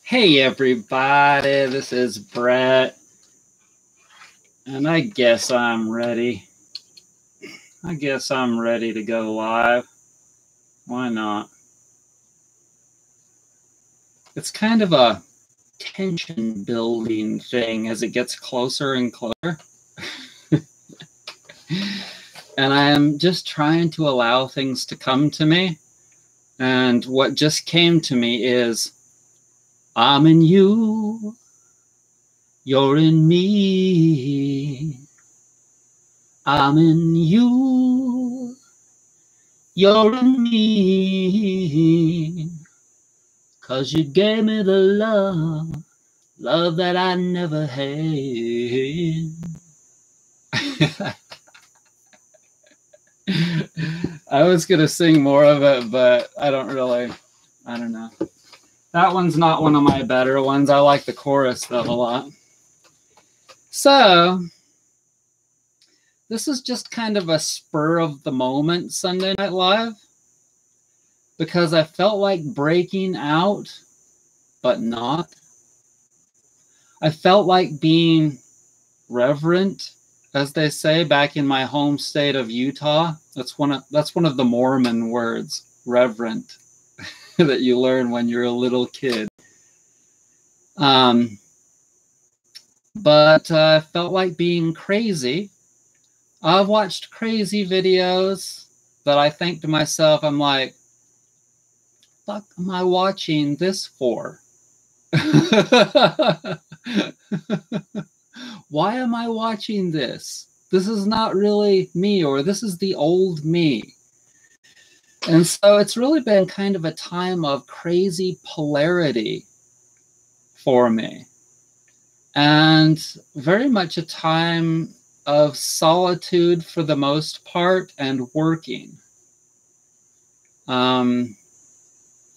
Hey everybody, this is Brett, and I guess I'm ready. I guess I'm ready to go live. Why not? It's kind of a tension building thing as it gets closer and closer. And I am just trying to allow things to come to me. And what just came to me is, I'm in you, you're in me. I'm in you, you're in me. 'Cause you gave me the love that I never had. I was going to sing more of it, but I don't know. That one's not one of my better ones. I like the chorus though a lot. So, this is just kind of a spur of the moment Sunday Night Live because I felt like breaking out, but not. I felt like being reverent, as they say, back in my home state of Utah. That's one of the Mormon words, reverent, that you learn when you're a little kid. But I felt like being crazy. I've watched crazy videos that I think to myself, I'm like, what the fuck am I watching this for? Why am I watching this? This is not really me, or this is the old me. And so it's really been kind of a time of crazy polarity for me. And very much a time of solitude for the most part and working. I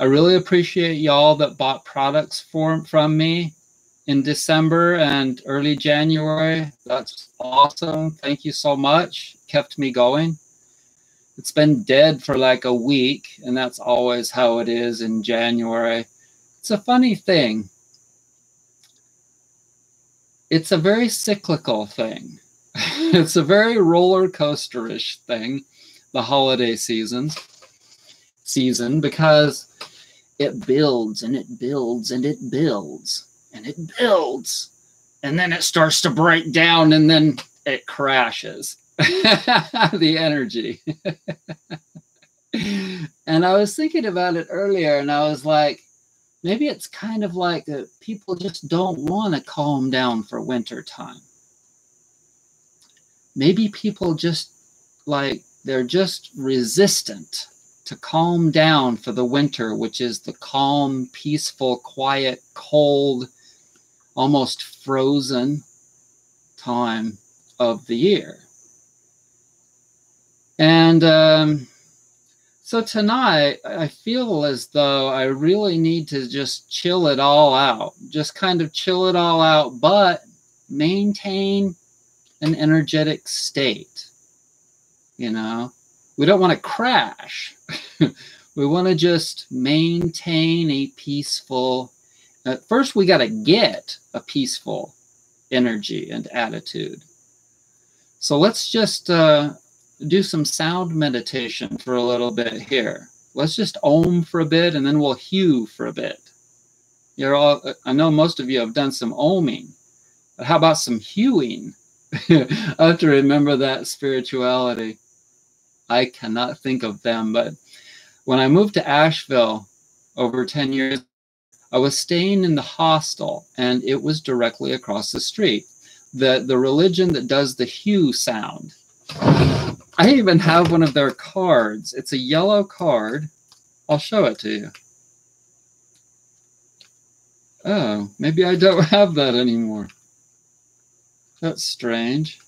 really appreciate y'all that bought products from me in December and early January. That's awesome. Thank you so much. Kept me going. It's been dead for like a week, and that's always how it is in January. It's a funny thing. It's a very cyclical thing. It's a very roller coaster-ish thing, the holiday season, because it builds and it builds and it builds and it builds, and then it starts to break down, and then it crashes. The energy. And I was thinking about it earlier, and I was like, maybe it's kind of like people just don't want to calm down for winter time. Maybe people just they're just resistant to calm down for the winter, which is the calm, peaceful, quiet, cold, almost frozen time of the year. And so tonight, I feel as though I really need to just chill it all out. Just kind of chill it all out, but maintain an energetic state. You know, we don't want to crash. We want to just maintain a peaceful, at first we got to get a peaceful energy and attitude. So let's just do some sound meditation for a little bit here. Let's just om for a bit, and then we'll hue for a bit. I know most of you have done some oming, but how about some hewing? I have to remember that spirituality. I cannot think of them, but when I moved to Asheville over 10 years, I was staying in the hostel, and it was directly across the street. The religion that does the hue sound. I even have one of their cards. It's a yellow card. I'll show it to you. Oh, maybe I don't have that anymore. That's strange.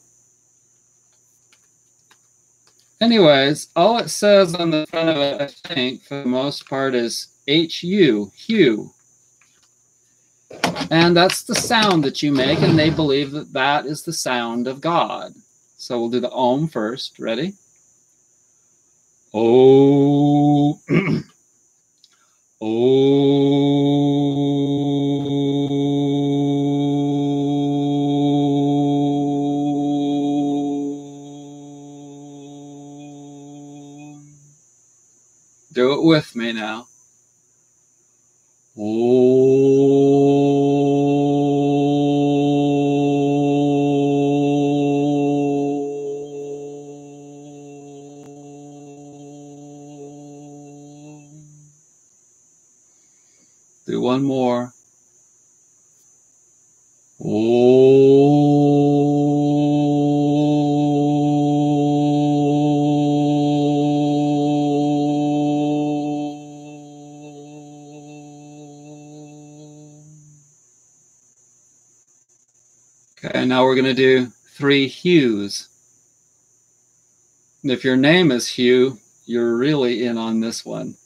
Anyways, all it says on the front of it, I think, for the most part, is HU, hue. And that's the sound that you make, and they believe that that is the sound of God. So we'll do the om first. Ready? Oh. Oh. me now. Do one more. Okay, now we're going to do 3 hues. And if your name is Hugh, you're really in on this one.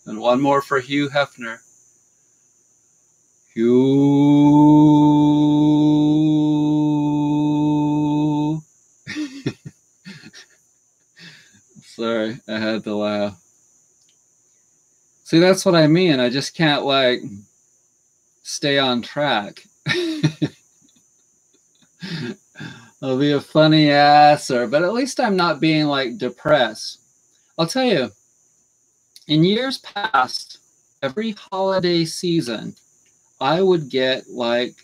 And one more for Hugh Hefner. Hugh. Sorry, I had to laugh. See, that's what I mean. I just can't, like, stay on track. I'll be a funny asser, but at least I'm not being, like, depressed. I'll tell you, in years past, every holiday season, I would get, like,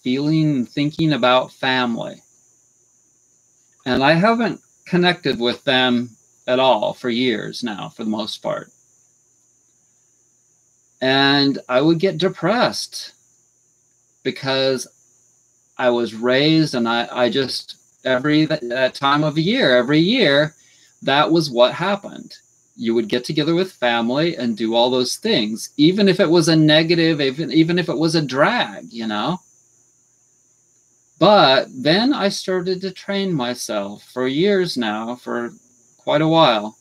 thinking about family. And I haven't connected with them at all for years now, for the most part. And I would get depressed because I was raised, and I just, that time of year, every year, that was what happened. You would get together with family and do all those things, even if it was a negative, even if it was a drag, you know. But then I started to train myself for years now, for quite a while.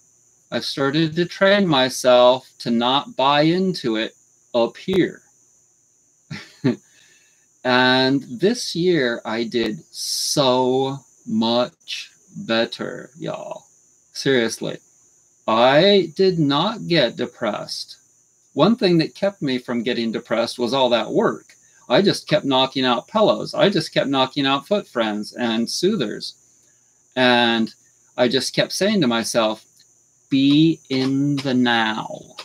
I've started to train myself to not buy into it up here. And this year I did so much better, y'all. Seriously. I did not get depressed. One thing that kept me from getting depressed was all that work. I just kept knocking out pillows. I just kept knocking out foot friends and soothers. And I just kept saying to myself, be in the now.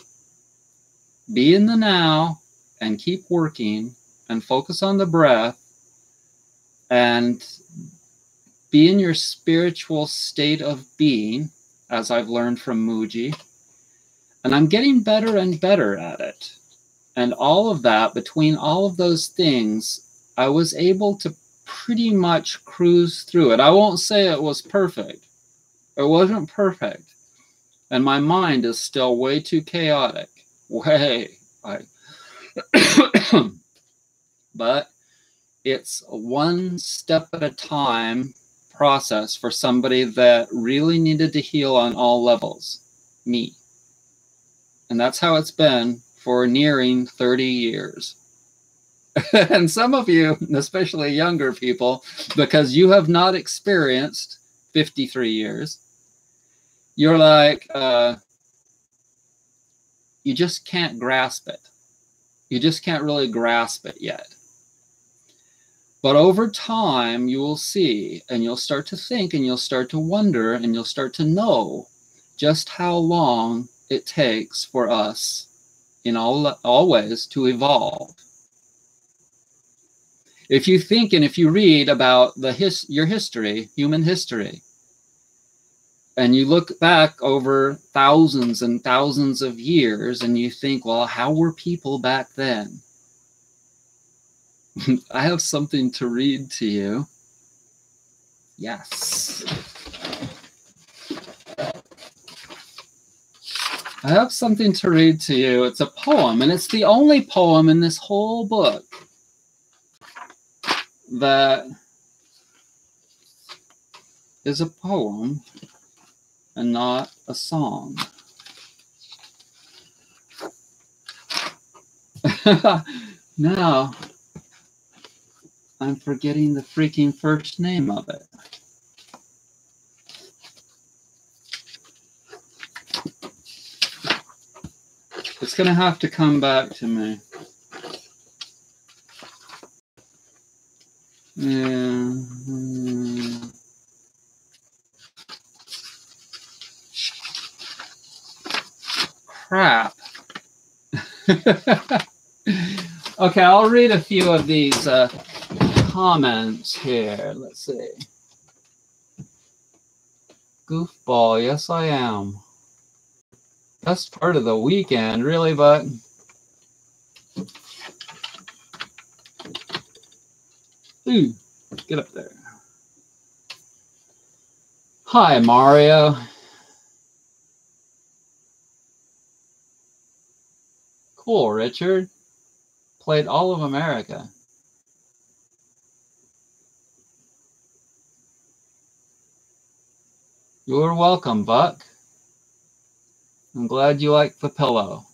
Be in the now and keep working and focus on the breath and be in your spiritual state of being, as I've learned from Muji. And I'm getting better and better at it. And all of that, between all of those things, I was able to pretty much cruise through it. I won't say it was perfect. It wasn't perfect. And my mind is still way too chaotic. But it's a one step at a time process for somebody that really needed to heal on all levels. Me. And that's how it's been for nearing 30 years. And some of you, especially younger people, because you have not experienced 53 years, you're like, you just can't grasp it. You just can't really grasp it yet. But over time, you will see, and you'll start to think, and you'll start to wonder, and you'll start to know just how long it takes for us in all ways to evolve. If you think and if you read about your history, human history, and you look back over thousands and thousands of years and you think, well, how were people back then? I have something to read to you. Yes. I have something to read to you. It's a poem, and it's the only poem in this whole book that is a poem and not a song. Now, I'm forgetting the freaking first name of it. It's going to have to come back to me. Yeah. Crap. Okay, I'll read a few of these comments here. Let's see. Goofball, yes I am. Best part of the weekend, really, but ooh, get up there. Hi, Mario. Cool, Richard. Played all of America. You're welcome, Buck. I'm glad you like the pillow.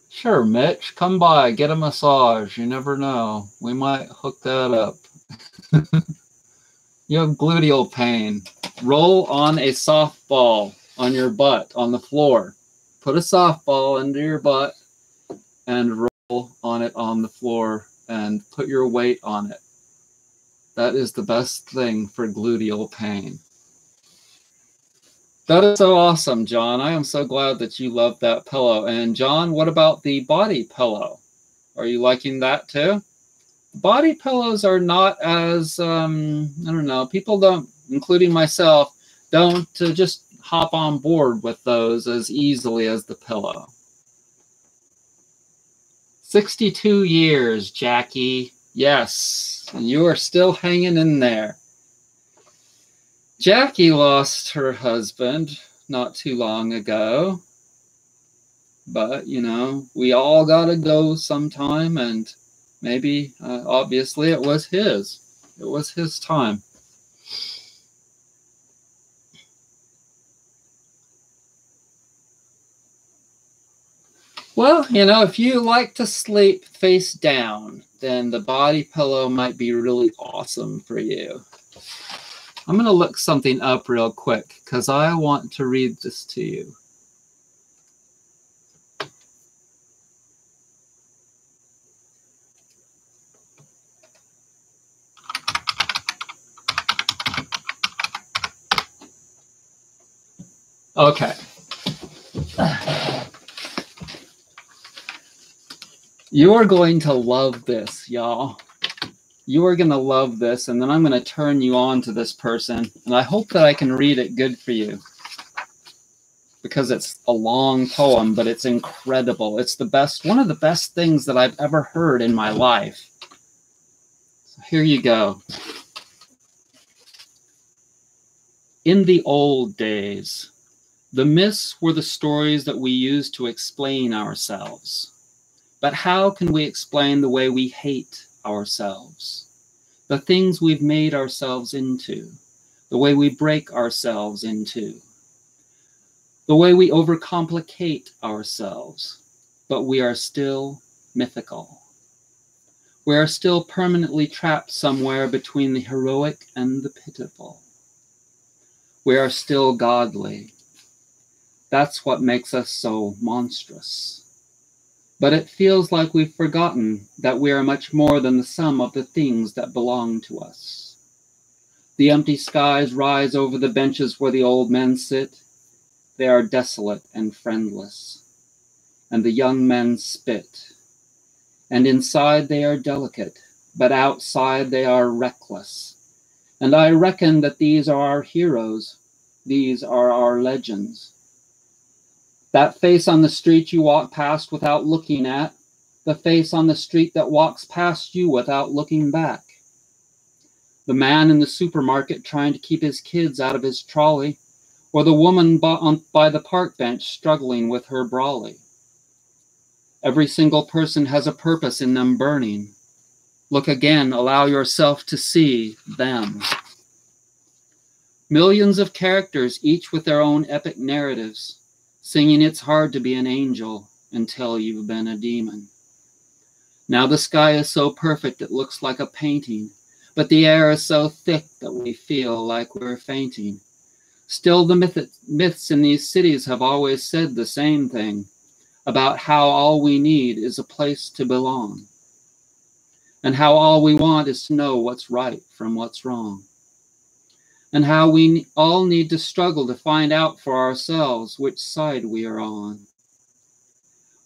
Sure, Mitch. Come by, get a massage. You never know. We might hook that up. You have gluteal pain. Roll on a softball on your butt on the floor. Put a softball under your butt and roll on it on the floor and put your weight on it. That is the best thing for gluteal pain. That is so awesome, John. I am so glad that you love that pillow. And John, what about the body pillow? Are you liking that too? Body pillows are not as, I don't know, people don't, including myself, don't just hop on board with those as easily as the pillow. 62 years, Jackie. Yes, you are still hanging in there. Jackie lost her husband not too long ago. But, you know, we all got to go sometime, and maybe, obviously, it was his. It was his time. Well, you know, if you like to sleep face down, then the body pillow might be really awesome for you. I'm going to look something up real quick because I want to read this to you. Okay. You're going to love this, y'all. You are going to love this, and then I'm going to turn you on to this person, and I hope that I can read it good for you because it's a long poem, but it's incredible. It's the best, one of the best things that I've ever heard in my life. So here you go. In the old days, the myths were the stories that we used to explain ourselves. But how can we explain the way we hate ourselves? The things we've made ourselves into, the way we break ourselves into, the way we overcomplicate ourselves, but we are still mythical. We are still permanently trapped somewhere between the heroic and the pitiful. We are still godly. That's what makes us so monstrous. But it feels like we've forgotten that we are much more than the sum of the things that belong to us. The empty skies rise over the benches where the old men sit. They are desolate and friendless. And the young men spit. And inside they are delicate, but outside they are reckless. And I reckon that these are our heroes. These are our legends. That face on the street you walk past without looking at, the face on the street that walks past you without looking back. The man in the supermarket trying to keep his kids out of his trolley, or the woman by the park bench struggling with her brolly. Every single person has a purpose in them burning. Look again, allow yourself to see them. Millions of characters, each with their own epic narratives, singing it's hard to be an angel until you've been a demon. Now the sky is so perfect it looks like a painting, but the air is so thick that we feel like we're fainting. Still, the myths in these cities have always said the same thing about how all we need is a place to belong, and how all we want is to know what's right from what's wrong, and how we all need to struggle to find out for ourselves which side we are on.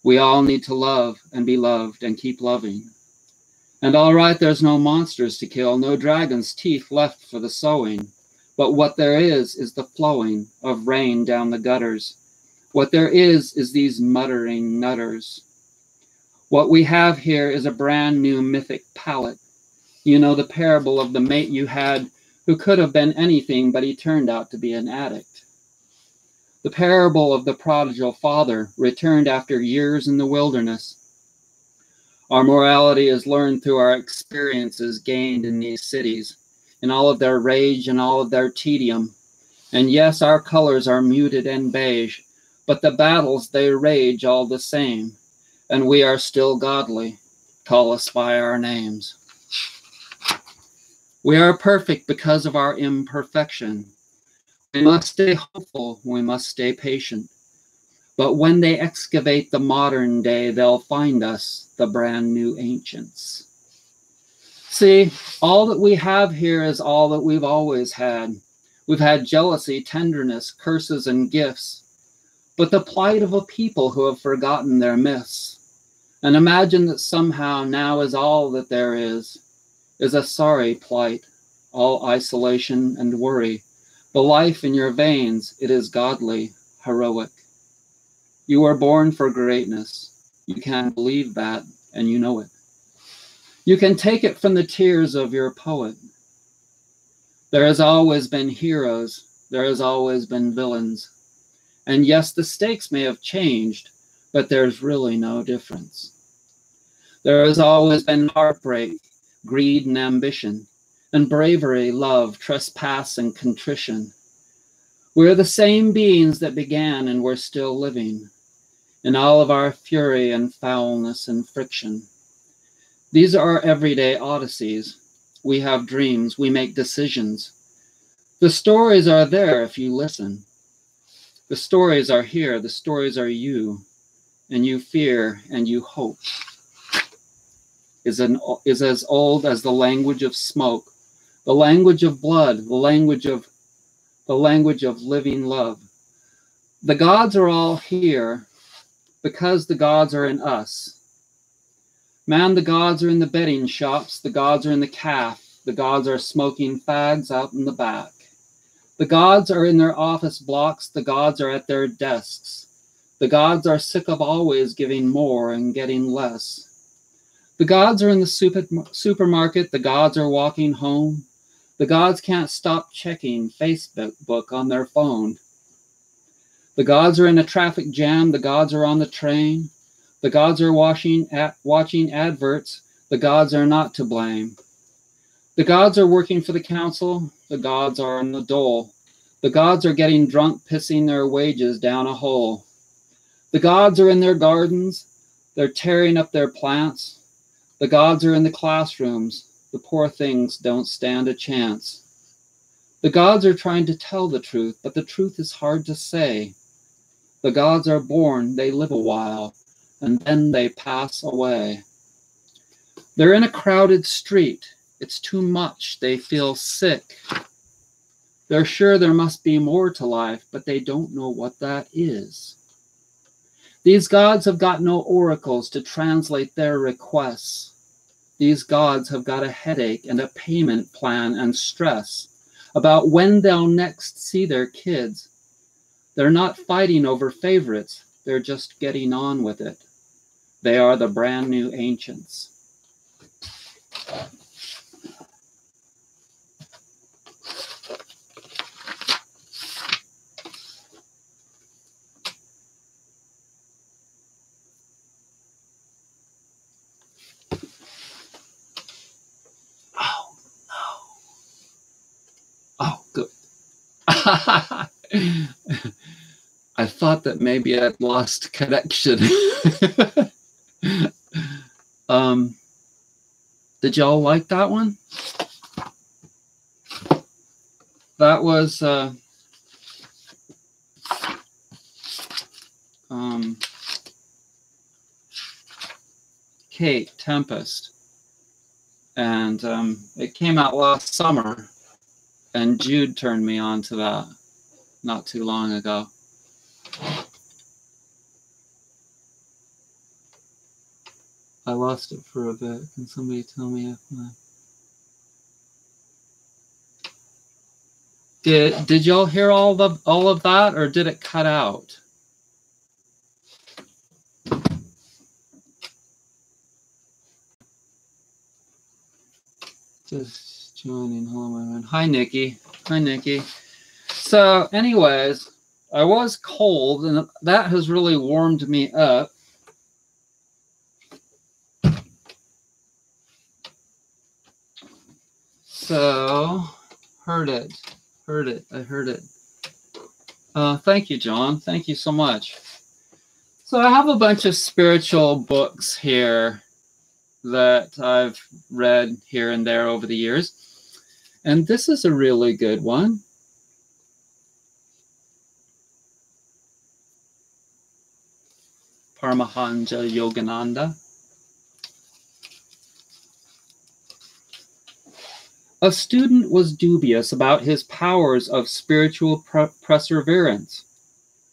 We all need to love and be loved and keep loving. And all right, there's no monsters to kill, no dragon's teeth left for the sowing. But what there is the flowing of rain down the gutters. What there is these muttering nutters. What we have here is a brand new mythic palette. You know the parable of the mate you had who could have been anything, but he turned out to be an addict. The parable of the prodigal father returned after years in the wilderness. Our morality is learned through our experiences gained in these cities, in all of their rage and all of their tedium. And yes, our colors are muted and beige, but the battles they rage all the same, and we are still godly. Call us by our names. We are perfect because of our imperfection. We must stay hopeful, we must stay patient. But when they excavate the modern day, they'll find us, the brand new ancients. See, all that we have here is all that we've always had. We've had jealousy, tenderness, curses, and gifts. But the plight of a people who have forgotten their myths, and imagine that somehow now is all that there is a sorry plight, all isolation and worry. The life in your veins, it is godly, heroic. You are born for greatness. You can believe that, and you know it. You can take it from the tears of your poet. There has always been heroes. There has always been villains. And yes, the stakes may have changed, but there's really no difference. There has always been heartbreak, greed and ambition, and bravery, love, trespass, and contrition. We're the same beings that began and we're still living, in all of our fury and foulness and friction. These are our everyday odysseys. We have dreams, we make decisions. The stories are there if you listen. The stories are here, the stories are you, and you fear and you hope. Is as old as the language of smoke, the language of blood, the language of living love. The gods are all here because the gods are in us. Man, the gods are in the betting shops, the gods are in the calf, the gods are smoking fags out in the back. The gods are in their office blocks, the gods are at their desks. The gods are sick of always giving more and getting less. The gods are in the supermarket, the gods are walking home. The gods can't stop checking Facebook on their phone. The gods are in a traffic jam, the gods are on the train. The gods are watching adverts, the gods are not to blame. The gods are working for the council, the gods are in the dole. The gods are getting drunk, pissing their wages down a hole. The gods are in their gardens, they're tearing up their plants. The gods are in the classrooms, the poor things don't stand a chance. The gods are trying to tell the truth, but the truth is hard to say. The gods are born, they live a while, and then they pass away. They're in a crowded street. It's too much. They feel sick. They're sure there must be more to life, but they don't know what that is. These gods have got no oracles to translate their requests. These gods have got a headache and a payment plan and stress about when they'll next see their kids. They're not fighting over favorites. They're just getting on with it. They are the brand new ancients. Oh, no. Oh, good. I thought that maybe I'd lost connection. Did y'all like that one? That was Kate Tempest, and it came out last summer, and Jude turned me on to that not too long ago. I lost it for a bit. Can somebody tell me if did y'all hear all of that, or did it cut out? Just joining. Hello, my friend. Hi, Nikki. Hi, Nikki. So, anyways, I was cold, and that has really warmed me up. So, heard it. I heard it. Thank you, John. Thank you so much. So I have a bunch of spiritual books here that I've read here and there over the years. And this is a really good one. Paramahansa Yogananda. A student was dubious about his powers of spiritual perseverance.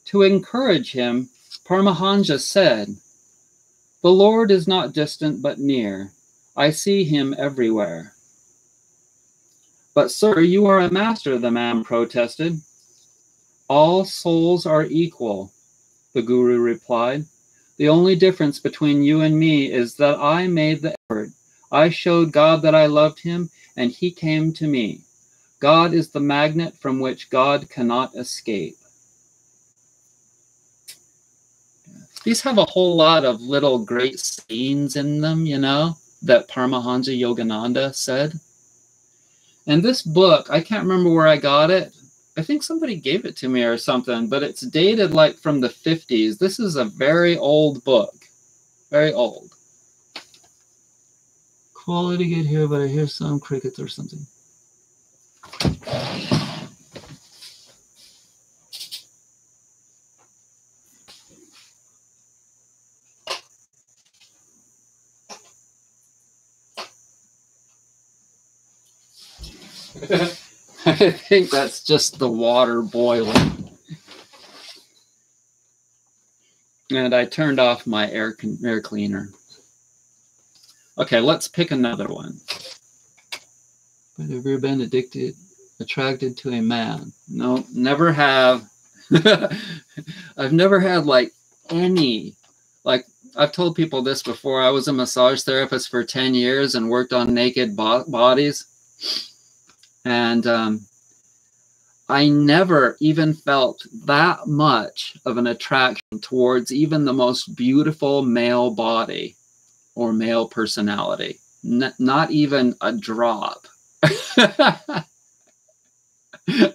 To encourage him, Paramahansa said, "The Lord is not distant but near. I see him everywhere." "But sir, you are a master," the man protested. "All souls are equal," the guru replied. "The only difference between you and me is that I made the effort. I showed God that I loved him, and he came to me. God is the magnet from which God cannot escape." These have a whole lot of little great sayings in them, you know, that Paramahansa Yogananda said. And this book, I can't remember where I got it. I think somebody gave it to me or something, but it's dated like from the 50s. This is a very old book. Very old. Quality good here, but I hear some crickets or something. I think that's just the water boiling. And I turned off my air cleaner. Okay, let's pick another one. But have you ever been attracted to a man? No, never have. I've never had like any, like I've told people this before. I was a massage therapist for 10 years and worked on naked bodies. And I never even felt that much of an attraction towards even the most beautiful male body or male personality. Not even a drop. I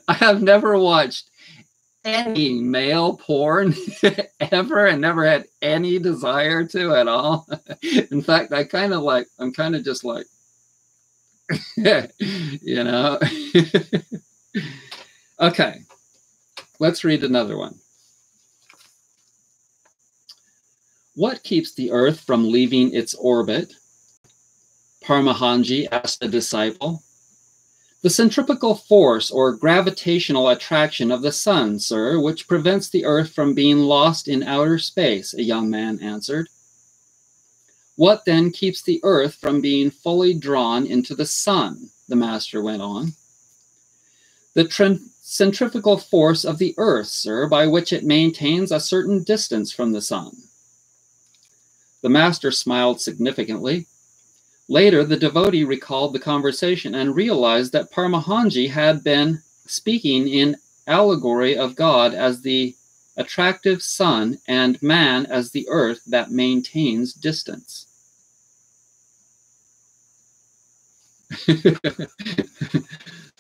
have never watched any male porn ever and never had any desire to at all. In fact, I'm kind of just like, you know. Okay, let's read another one. What keeps the Earth from leaving its orbit? Paramahansa asked the disciple. The centripetal force or gravitational attraction of the sun, sir, which prevents the Earth from being lost in outer space, a young man answered. What then keeps the Earth from being fully drawn into the sun? The master went on. The centrifugal force of the Earth, sir, by which it maintains a certain distance from the sun. The master smiled significantly. Later, the devotee recalled the conversation and realized that Paramahansa had been speaking in allegory of God as the attractive sun and man as the earth that maintains distance.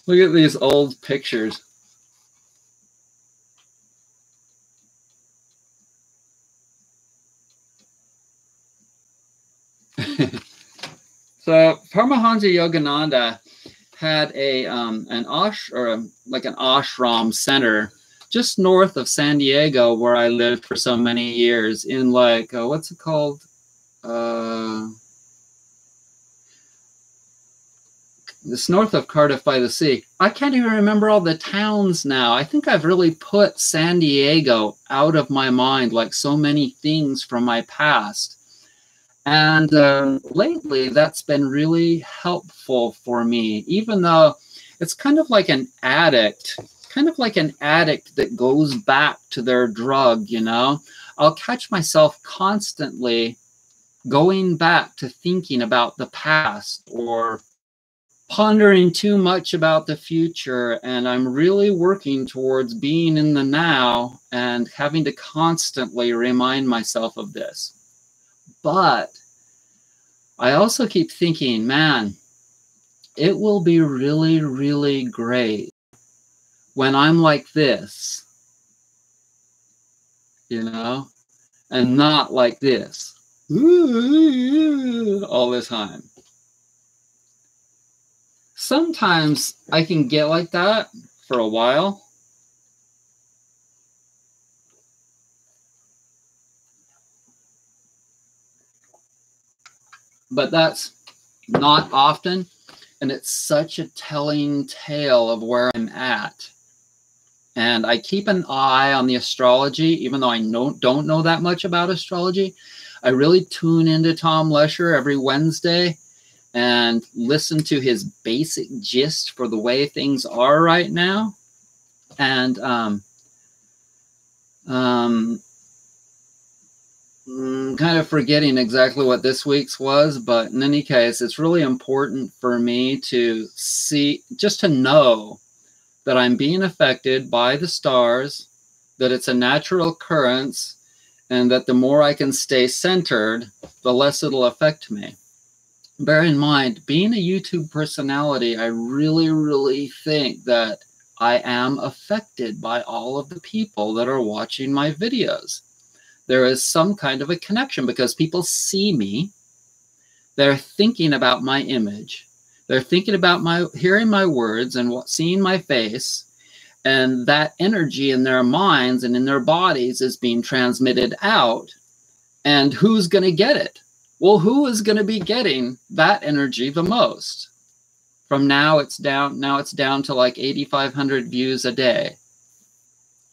Look at these old pictures. So Paramahansa Yogananda had like an ashram center just north of San Diego, where I lived for so many years, in like what's it called? It's north of Cardiff by the Sea. I can't even remember all the towns now. I think I've really put San Diego out of my mind, like so many things from my past. And lately, that's been really helpful for me, even though it's kind of like an addict that goes back to their drug, you know? I'll catch myself constantly going back to thinking about the past or pondering too much about the future, and I'm really working towards being in the now and having to constantly remind myself of this. But I also keep thinking, man, it will be really, really great when I'm like this, you know, and not like this all the time. Sometimes I can get like that for a while. But that's not often. And it's such a telling tale of where I'm at. And I keep an eye on the astrology, even though I don't know that much about astrology. I really tune into Tom Lesher every Wednesday and listen to his basic gist for the way things are right now. And kind of forgetting exactly what this week's was, but in any case, it's really important for me to see, just to know that I'm being affected by the stars, that it's a natural occurrence, and that the more I can stay centered, the less it'll affect me. Bear in mind, being a YouTube personality, I really, really think that I am affected by all of the people that are watching my videos. There is some kind of a connection because people see me. They're thinking about my image. They're thinking about hearing my words and seeing my face. And that energy in their minds and in their bodies is being transmitted out. And who's going to get it? Well, who is going to be getting that energy the most? From now it's down to like 8,500 views a day.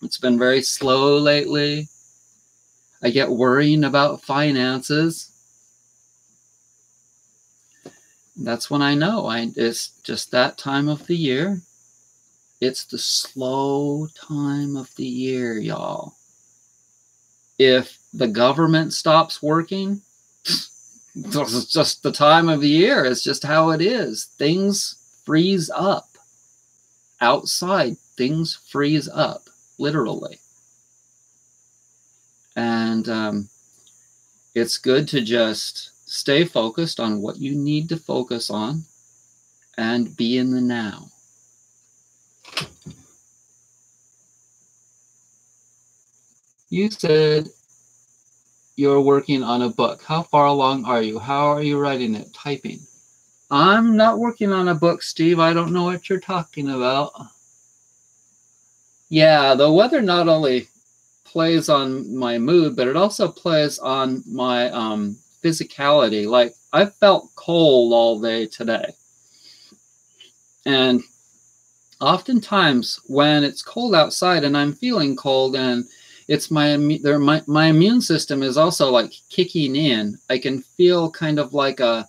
It's been very slow lately. I get worrying about finances. That's when I know it's just that time of the year. It's the slow time of the year, y'all. If the government stops working, it's just the time of the year. It's just how it is. Things freeze up. Outside, things freeze up, literally. And it's good to just stay focused on what you need to focus on and be in the now. You said you're working on a book. How far along are you? How are you writing it? Typing? I'm not working on a book, Steve. I don't know what you're talking about. Yeah, the weather not only plays on my mood, but it also plays on my physicality. Like, I felt cold all day today. And oftentimes when it's cold outside and I'm feeling cold and it's my immune system is also like kicking in, I can feel kind of like a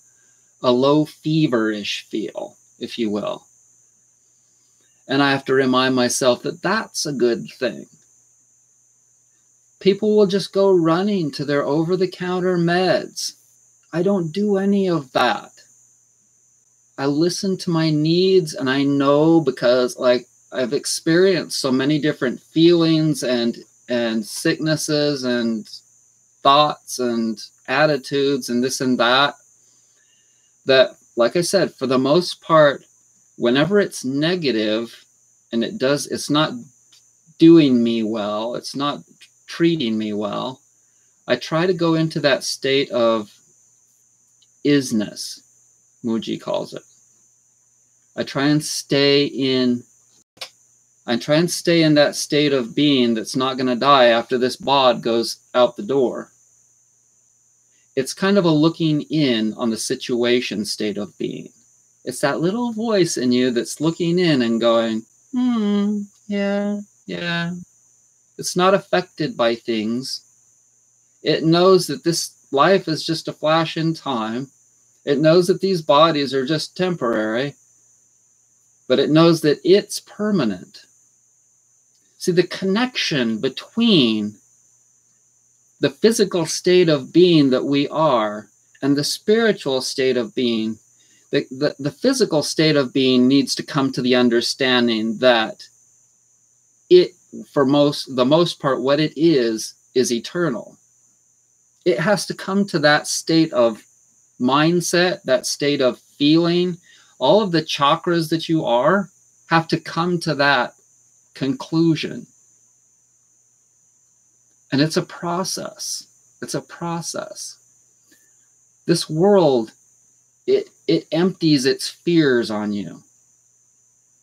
low feverish feel, if you will. And I have to remind myself that that's a good thing. People will just go running to their over-the-counter meds. I don't do any of that. I listen to my needs, and I know, because like I've experienced so many different feelings and sicknesses and thoughts and attitudes and this and that, that, like I said, for the most part, whenever it's negative and it's not doing me well, it's not treating me well, I try to go into that state of isness, Muji calls it. I try and stay in that state of being that's not going to die after this bod goes out the door. It's kind of a looking in on the situation state of being. It's that little voice in you that's looking in and going, yeah. It's not affected by things. It knows that this life is just a flash in time. It knows that these bodies are just temporary, but it knows that it's permanent. See, the connection between the physical state of being that we are and the spiritual state of being, the physical state of being needs to come to the understanding that it, for the most part, what it is eternal. It has to come to that state of mindset, that state of feeling. All of the chakras that you are have to come to that conclusion. And it's a process. It's a process. This world, it empties its fears on you.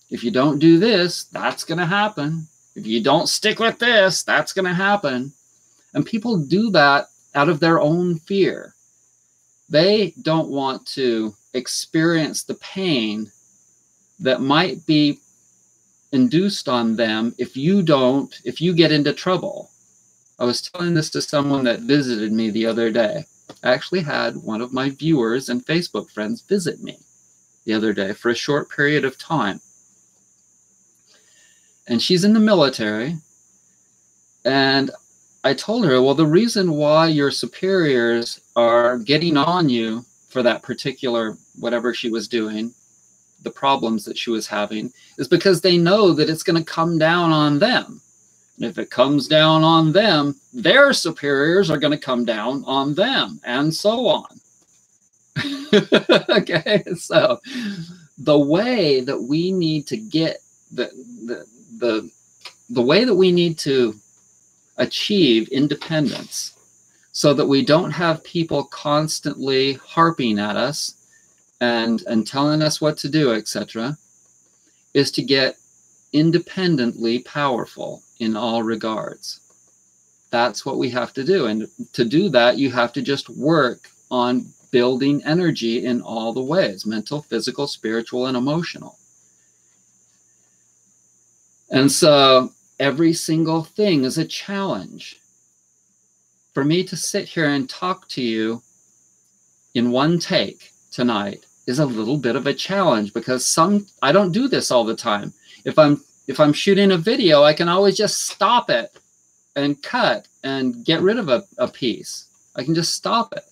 If you don't do this, that's going to happen. If you don't stick with this, that's going to happen. And people do that out of their own fear. They don't want to experience the pain that might be induced on them if you get into trouble. I was telling this to someone that visited me the other day. I actually had one of my viewers and Facebook friends visit me the other day for a short period of time. And she's in the military. And I told her, well, the reason why your superiors are getting on you for that particular, whatever she was doing, the problems that she was having, is because they know that it's going to come down on them. And if it comes down on them, their superiors are going to come down on them, and so on. Okay, so the way that we need to get the way that we need to achieve independence so that we don't have people constantly harping at us and telling us what to do, etc., is to get independently powerful in all regards. That's what we have to do. And to do that, you have to just work on building energy in all the ways: mental, physical, spiritual, and emotional. And so every single thing is a challenge. For me to sit here and talk to you in one take tonight is a little bit of a challenge, because I don't do this all the time. If I'm shooting a video, I can always just stop it and cut and get rid of a piece. I can just stop it.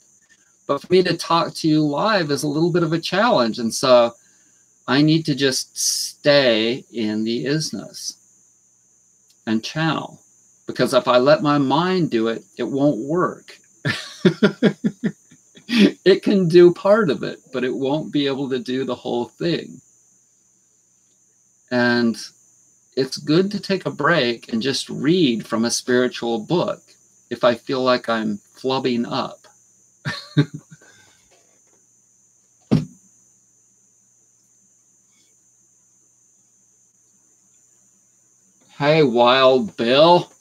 But for me to talk to you live is a little bit of a challenge. And so I need to just stay in the isness and channel. Because if I let my mind do it, it won't work. It can do part of it, but it won't be able to do the whole thing. And it's good to take a break and just read from a spiritual book if I feel like I'm flubbing up. Hey, Wild Bill.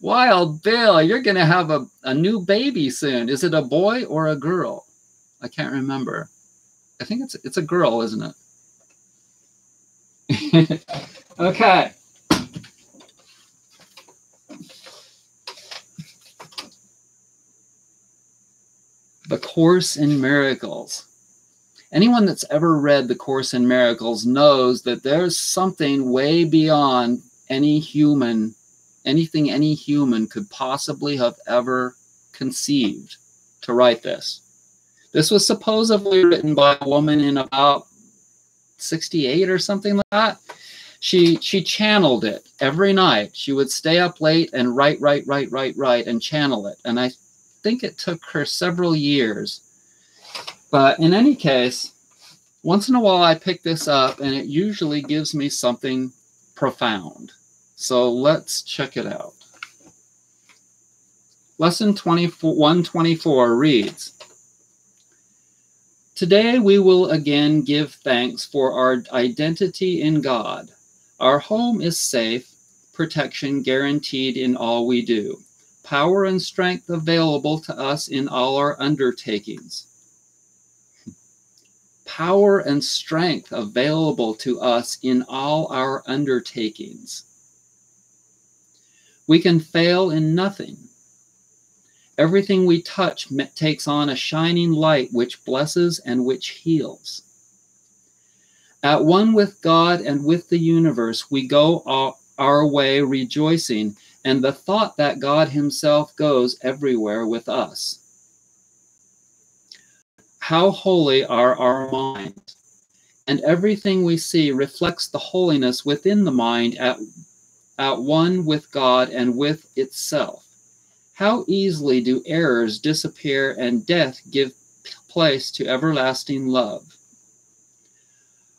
Wild Bill, you're going to have a new baby soon. Is it a boy or a girl? I can't remember. I think it's a girl, isn't it? Okay. The Course in Miracles. Anyone that's ever read The Course in Miracles knows that there's something way beyond anything any human could possibly have ever conceived to write this. This was supposedly written by a woman in about 68 or something like that. She channeled it every night. She would stay up late and write and channel it. And I think it took her several years. But in any case, once in a while I pick this up and it usually gives me something profound. So let's check it out. Lesson 124 reads, Today we will again give thanks for our identity in God. Our home is safe, protection guaranteed in all we do, power and strength available to us in all our undertakings. Power and strength available to us in all our undertakings. We can fail in nothing. Everything we touch takes on a shining light which blesses and which heals. At one with God and with the universe, we go our way rejoicing, and the thought that God himself goes everywhere with us. How holy are our minds, and everything we see reflects the holiness within the mind at one with God and with itself. How easily do errors disappear and death give place to everlasting love.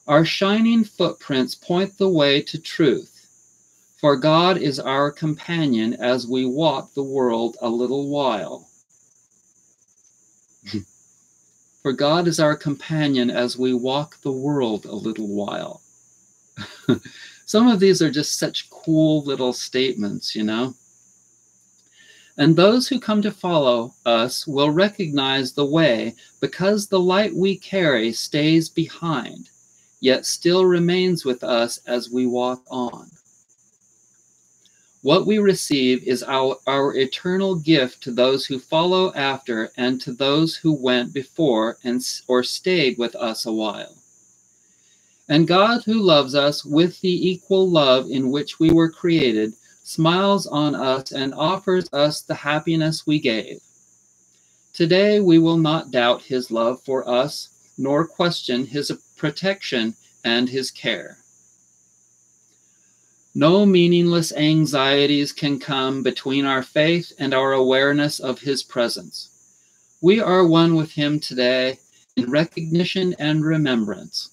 Our shining footprints point the way to truth, for God is our companion as we walk the world a little while. For God is our companion as we walk the world a little while. Some of these are just such cool little statements, you know. And those who come to follow us will recognize the way because the light we carry stays behind, yet still remains with us as we walk on. What we receive is our eternal gift to those who follow after and to those who went before or stayed with us a while. And God, who loves us with the equal love in which we were created, smiles on us and offers us the happiness we gave. Today we will not doubt his love for us, nor question his protection and his care. No meaningless anxieties can come between our faith and our awareness of his presence. We are one with him today in recognition and remembrance.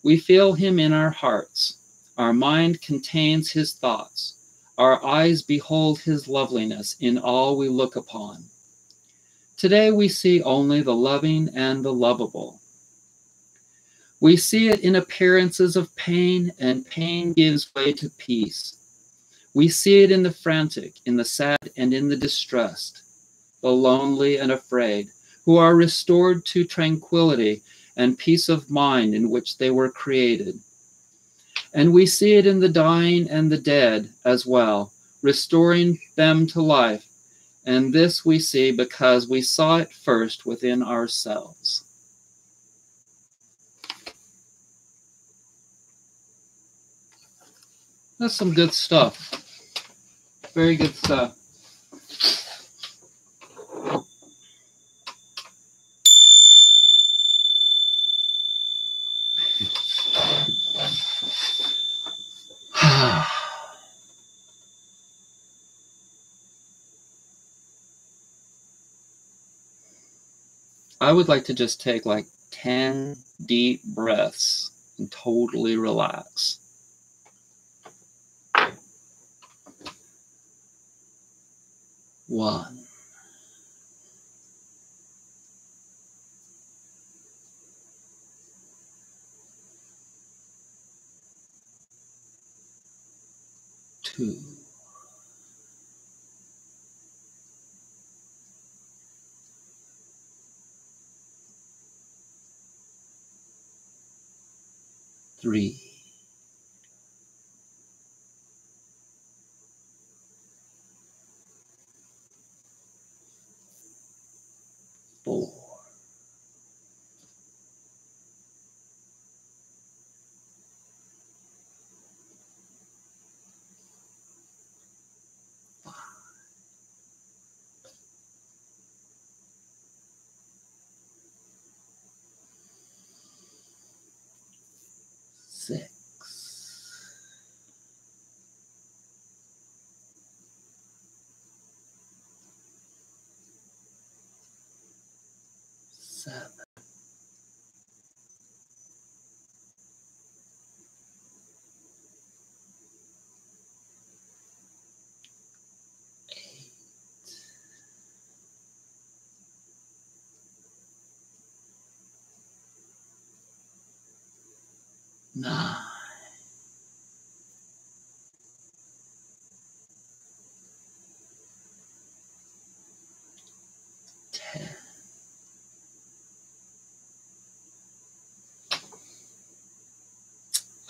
We feel him in our hearts. Our mind contains his thoughts. Our eyes behold his loveliness in all we look upon. Today we see only the loving and the lovable. We see it in appearances of pain, and pain gives way to peace. We see it in the frantic, in the sad, and in the distressed, the lonely and afraid, who are restored to tranquility and peace of mind in which they were created. And we see it in the dying and the dead as well, restoring them to life. And this we see because we saw it first within ourselves. That's some good stuff. Very good stuff. I would like to just take like 10 deep breaths and totally relax. 1. 2. 3. 4. 6. 7. 8. 9, 10.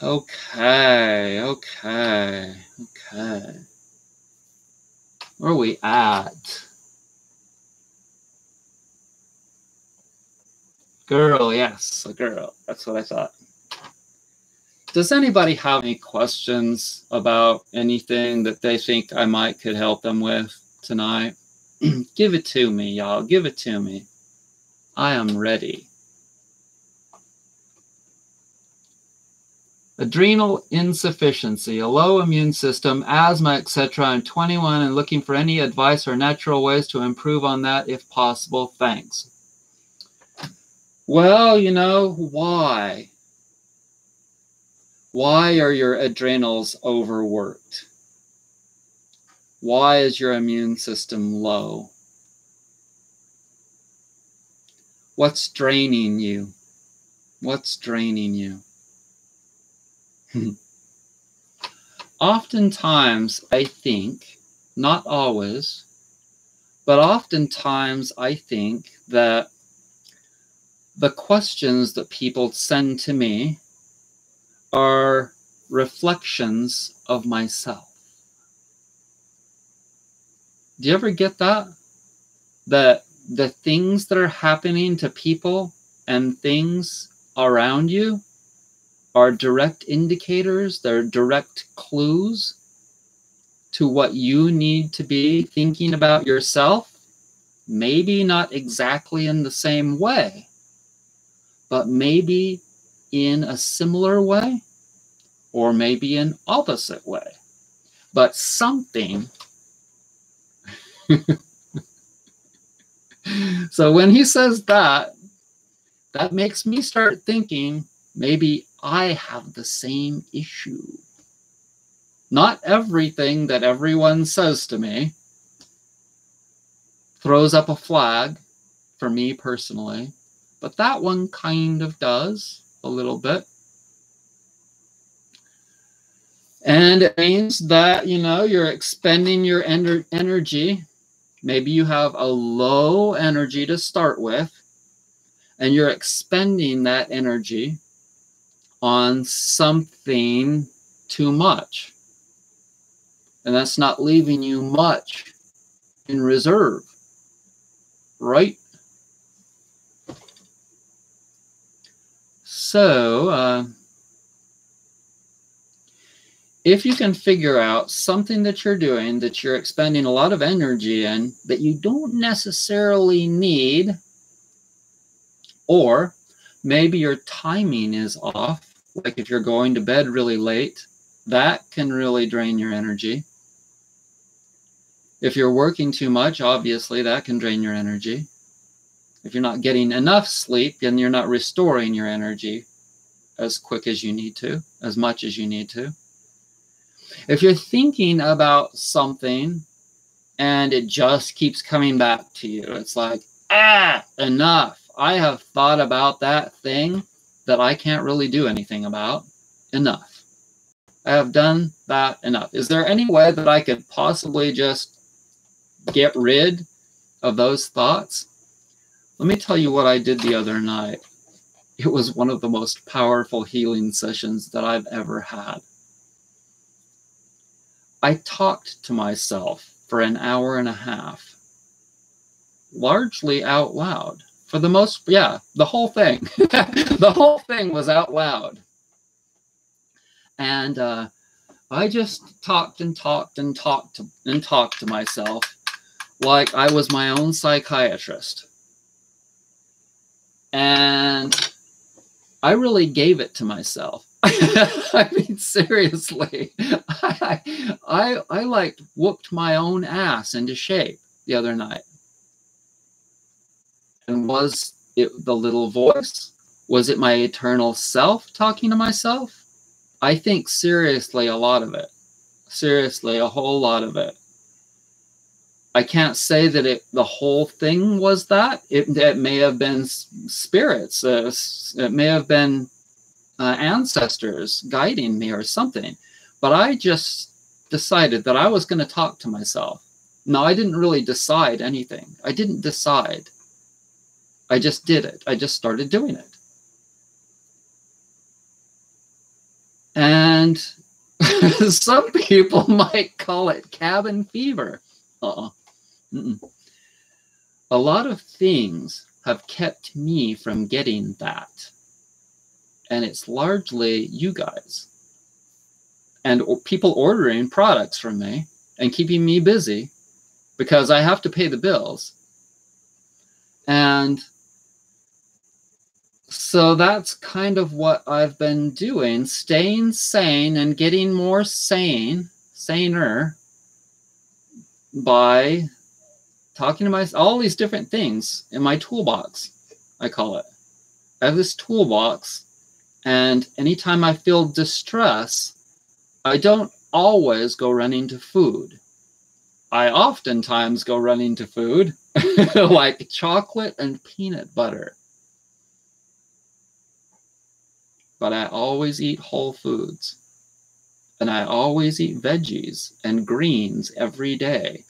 Okay, okay, okay. Where are we at? Girl, yes, a girl. That's what I thought. Does anybody have any questions about anything that they think I might could help them with tonight? Give it to me, y'all. Give it to me. I am ready. Adrenal insufficiency, a low immune system, asthma, etc. I'm 21 and looking for any advice or natural ways to improve on that if possible. Thanks. Well, you know, why? Why are your adrenals overworked? Why is your immune system low? What's draining you? What's draining you? Oftentimes, I think, not always, but oftentimes I think that the questions that people send to me are reflections of myself. Do you ever get that? That the things that are happening to people and things around you are direct indicators, they're direct clues to what you need to be thinking about yourself. Maybe not exactly in the same way, but maybe in a similar way, or maybe an opposite way. But something. So when he says that, that makes me start thinking maybe I have the same issue. Not everything that everyone says to me throws up a flag for me personally, but that one kind of does a little bit. And it means that, you know, you're expending your energy. Maybe you have a low energy to start with, and you're expending that energy on something too much. And that's not leaving you much in reserve, right? So, if you can figure out something that you're doing that you're expending a lot of energy in that you don't necessarily need, or maybe your timing is off, like if you're going to bed really late, that can really drain your energy. If you're working too much, obviously that can drain your energy. If you're not getting enough sleep, then you're not restoring your energy as quick as you need to, as much as you need to. If you're thinking about something and it just keeps coming back to you, it's like, enough. I have thought about that thing that I can't really do anything about. Enough. I have done that enough. Is there any way that I could possibly just get rid of those thoughts? Let me tell you what I did the other night. It was one of the most powerful healing sessions that I've ever had. I talked to myself for an hour and a half, largely out loud. For the most, yeah, the whole thing. The whole thing was out loud. And I just talked and talked and talked to myself like I was my own psychiatrist. And I really gave it to myself. I mean, seriously, I like whooped my own ass into shape the other night. And was it the little voice? Was it my eternal self talking to myself? I think seriously a lot of it. Seriously, a whole lot of it. I can't say that the whole thing was that. It may have been spirits. It may have been ancestors guiding me or something. But I just decided that I was going to talk to myself. No, I didn't really decide anything. I didn't decide. I just did it. I just started doing it. And some people might call it cabin fever. Mm-mm. A lot of things have kept me from getting that. And it's largely you guys and people ordering products from me and keeping me busy because I have to pay the bills. And so that's kind of what I've been doing, staying sane and getting more saner by talking to myself, all these different things in my toolbox, I call it. I have this toolbox, and anytime I feel distress, I don't always go running to food. I oftentimes go running to food, like chocolate and peanut butter. But I always eat whole foods. And I always eat veggies and greens every day.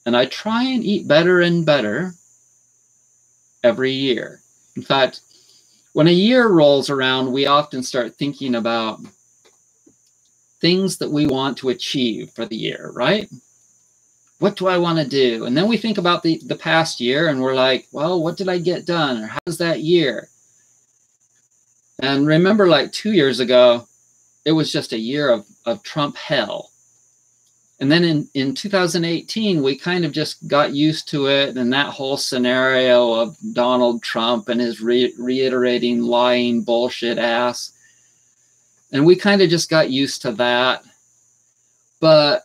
And I try and eat better and better every year. In fact, when a year rolls around, we often start thinking about things that we want to achieve for the year, right? What do I want to do? And then we think about the past year and we're like, well, what did I get done? Or how's that year? And remember, like 2 years ago, it was just a year of Trump hell. And then in 2018, we kind of just got used to it, and that whole scenario of Donald Trump and his reiterating lying bullshit ass. And we kind of just got used to that. And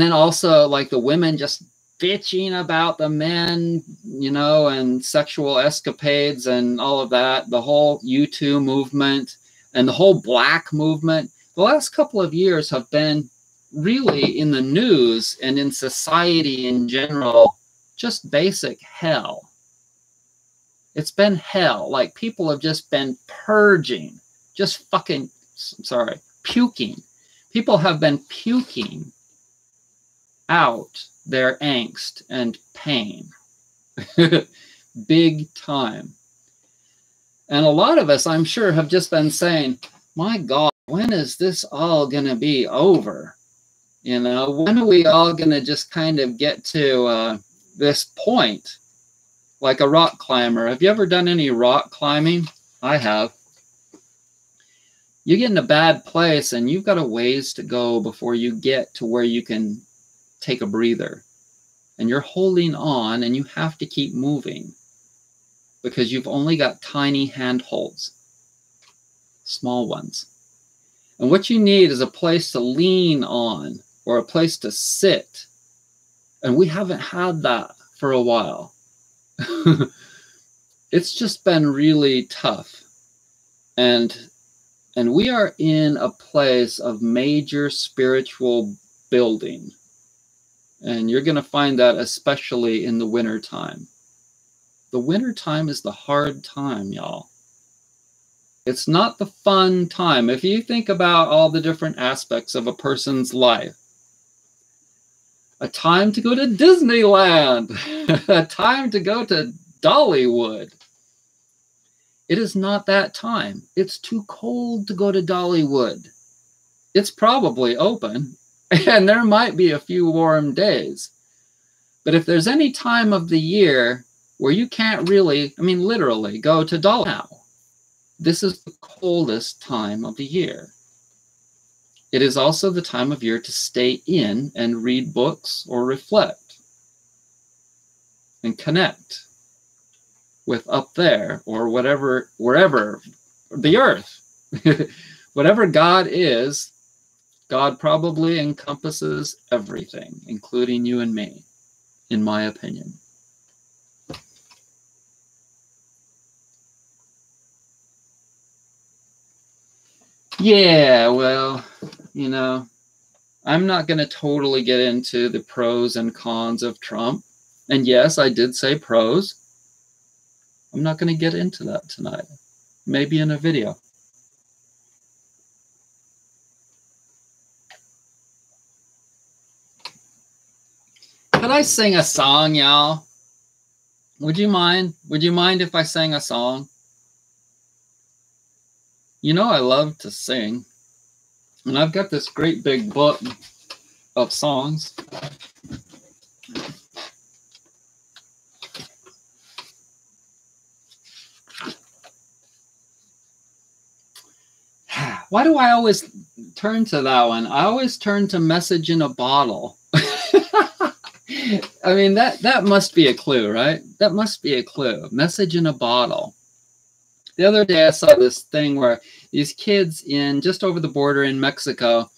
then also like the women just bitching about the men, you know, and sexual escapades and all of that, the whole U2 movement and the whole black movement. The last couple of years have been really in the news and in society in general, just basic hell. It's been hell. Like people have just been purging, just fucking, sorry, puking. People have been puking out their angst and pain. Big time. And a lot of us, I'm sure, have just been saying, my God, when is this all going to be over? You know, when are we all going to just kind of get to this point? Like a rock climber. Have you ever done any rock climbing? I have. You get in a bad place and you've got a ways to go before you get to where you can take a breather. And you're holding on and you have to keep moving because you've only got tiny handholds, small ones. And what you need is a place to lean on or a place to sit. And we haven't had that for a while. It's just been really tough. And we are in a place of major spiritual building. And you're going to find that especially in the winter time. The winter time is the hard time, y'all. It's not the fun time. If you think about all the different aspects of a person's life, a time to go to Disneyland, a time to go to Dollywood. It is not that time. It's too cold to go to Dollywood. It's probably open, and there might be a few warm days. But if there's any time of the year where you can't really, I mean, literally go to Dollywood now, this is the coldest time of the year. It is also the time of year to stay in and read books or reflect and connect with up there or whatever, wherever, the earth. Whatever God is, God probably encompasses everything, including you and me, in my opinion. Yeah, well, you know, I'm not going to totally get into the pros and cons of Trump. And yes, I did say pros. I'm not going to get into that tonight. maybe in a video. Could I sing a song, y'all? Would you mind? Would you mind if I sang a song? You know I love to sing. And I've got this great big book of songs. Why do I always turn to that one? I always turn to Message in a Bottle. I mean, that must be a clue, right? That must be a clue. Message in a Bottle. The other day I saw this thing where these kids in just over the border in Mexico,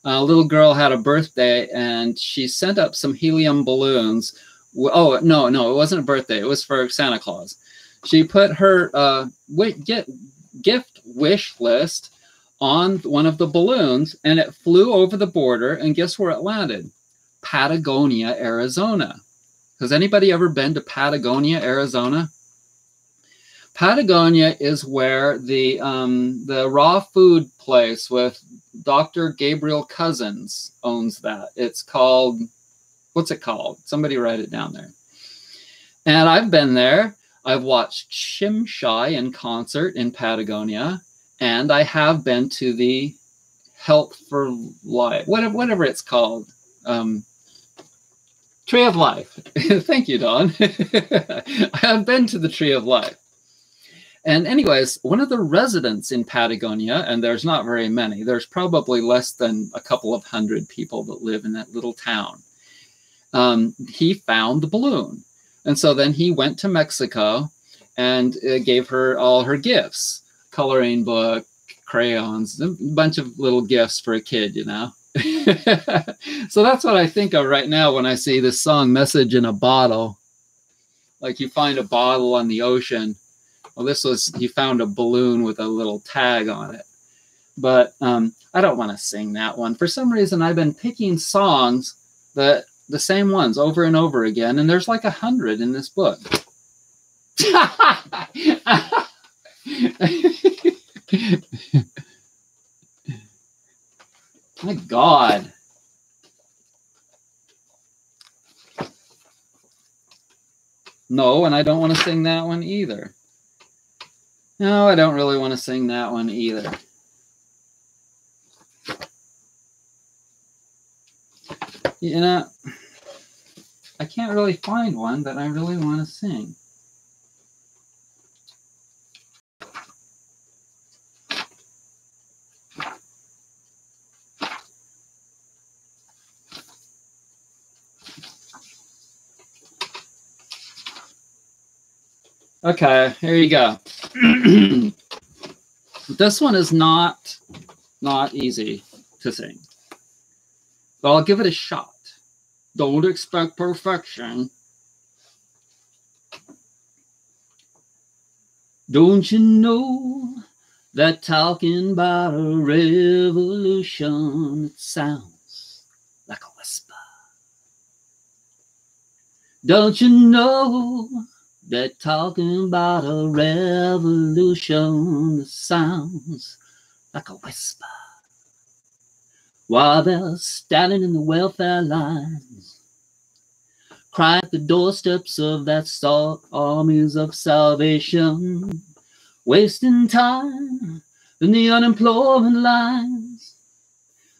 a little girl had a birthday and she sent up some helium balloons. Oh, no, it wasn't a birthday. It was for Santa Claus. She put her gift wish list on one of the balloons and it flew over the border, and guess where it landed? Patagonia, Arizona. Has anybody ever been to Patagonia, Arizona? Patagonia is where the raw food place with Dr. Gabriel Cousins owns that. It's called, what's it called? Somebody write it down there. And I've been there. I've watched Shimshai in concert in Patagonia, and I have been to the Health for Life, whatever it's called. Tree of Life. Thank you, Don. I have been to the Tree of Life. And anyways, one of the residents in Patagonia, and there's not very many, there's probably less than a couple of hundred people that live in that little town. He found the balloon. And so then he went to Mexico and gave her all her gifts, coloring book, crayons, a bunch of little gifts for a kid, you know. So that's what I think of right now when I see this song, Message in a Bottle. Like you find a bottle on the ocean. Well, this was, he found a balloon with a little tag on it. But I don't want to sing that one. For some reason, I've been picking songs, the same ones over and over again, and there's like 100 in this book. My God. No, and I don't want to sing that one either. No, I don't really want to sing that one either. You know, I can't really find one that I really want to sing. Okay, here you go. This one is not easy to sing, but I'll give it a shot. Don't expect perfection. Don't you know that talking about a revolution, it sounds like a whisper? Don't you know that talking about a revolution, it sounds like a whisper? While they're standing in the welfare lines, crying at the doorsteps of that armies of salvation, wasting time in the unemployment lines,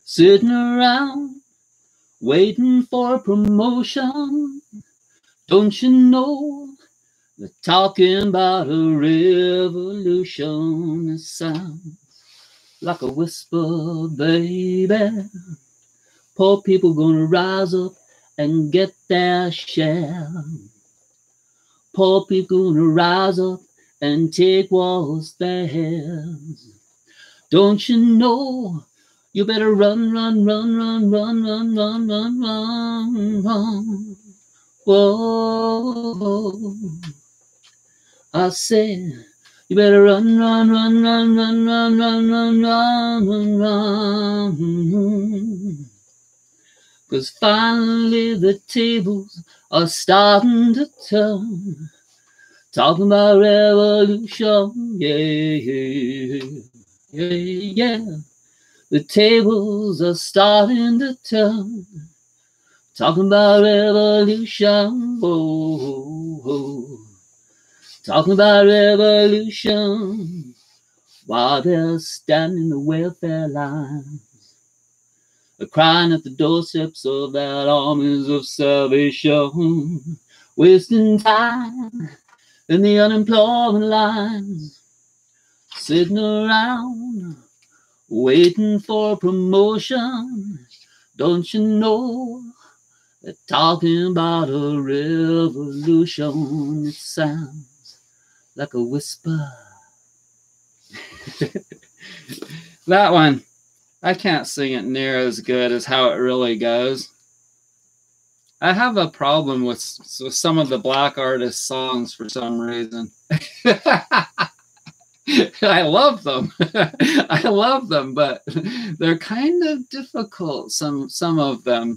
sitting around waiting for a promotion. Don't you know that talking about a revolution, it sounds like a whisper, baby? Poor people gonna rise up and get their share. Poor people gonna rise up and take what's theirs. Don't you know you better run, run, run, run, run, run, run, run, run, run. Whoa, I said, you better run, run, run, run, run, run, run, run, run, run, run. 'Cause finally the tables are starting to turn. Talking about revolution, yeah, yeah. The tables are starting to turn. Talking about revolution, oh, oh. Talking about revolution while they're standing the welfare line. They're crying at the doorsteps of that armies of salvation, wasting time in the unemployment lines, sitting around waiting for promotion. Don't you know they're talking about a revolution? It sounds like a whisper. That one, I can't sing it near as good as how it really goes. I have a problem with some of the black artist songs for some reason. I love them. I love them, but they're kind of difficult, some of them.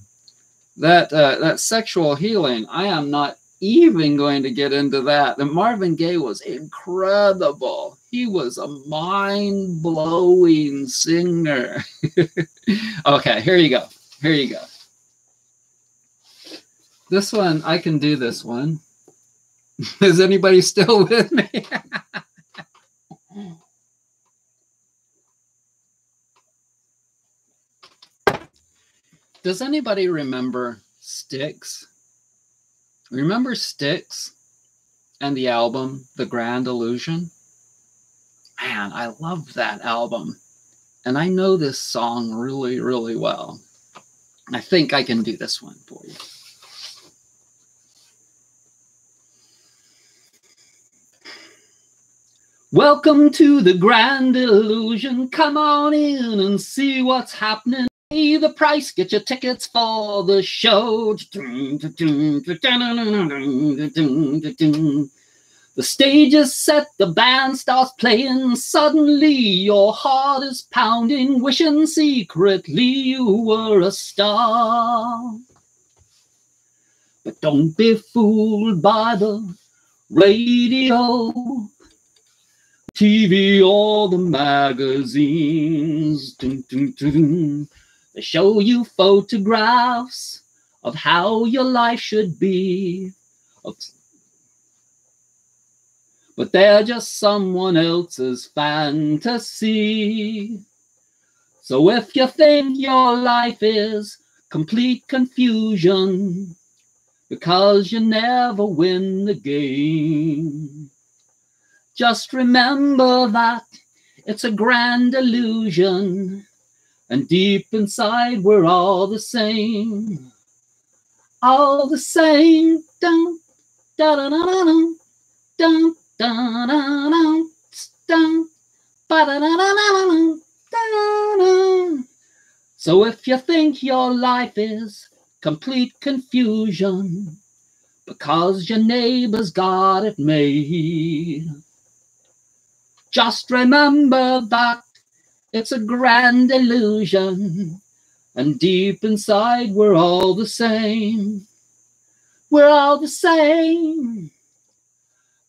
That sexual healing, I am not even going to get into that. And Marvin Gaye was incredible. He was a mind-blowing singer. Okay, here you go. Here you go. This one, I can do this one. Is anybody still with me? Does anybody remember Styx? Remember Styx and the album, The Grand Illusion? Man, I love that album. And I know this song really, really well. I think I can do this one for you. Welcome to the Grand Illusion. Come on in and see what's happening. Pay the price, get your tickets for the show. The stage is set, the band starts playing. Suddenly your heart is pounding, wishing secretly you were a star. But don't be fooled by the radio, TV, or the magazines. They show you photographs of how your life should be. But they're just someone else's fantasy. So if you think your life is complete confusion because you never win the game, just remember that it's a grand illusion, and deep inside we're all the same. All the same. Dun, da, da, da, da, dun, dun, dun, dun, dun, dun, ba, da, da, da, da, dun, dun, dun. So if you think your life is complete confusion because your neighbor's got it made, just remember that it's a grand illusion, and deep inside we're all the same. We're all the same.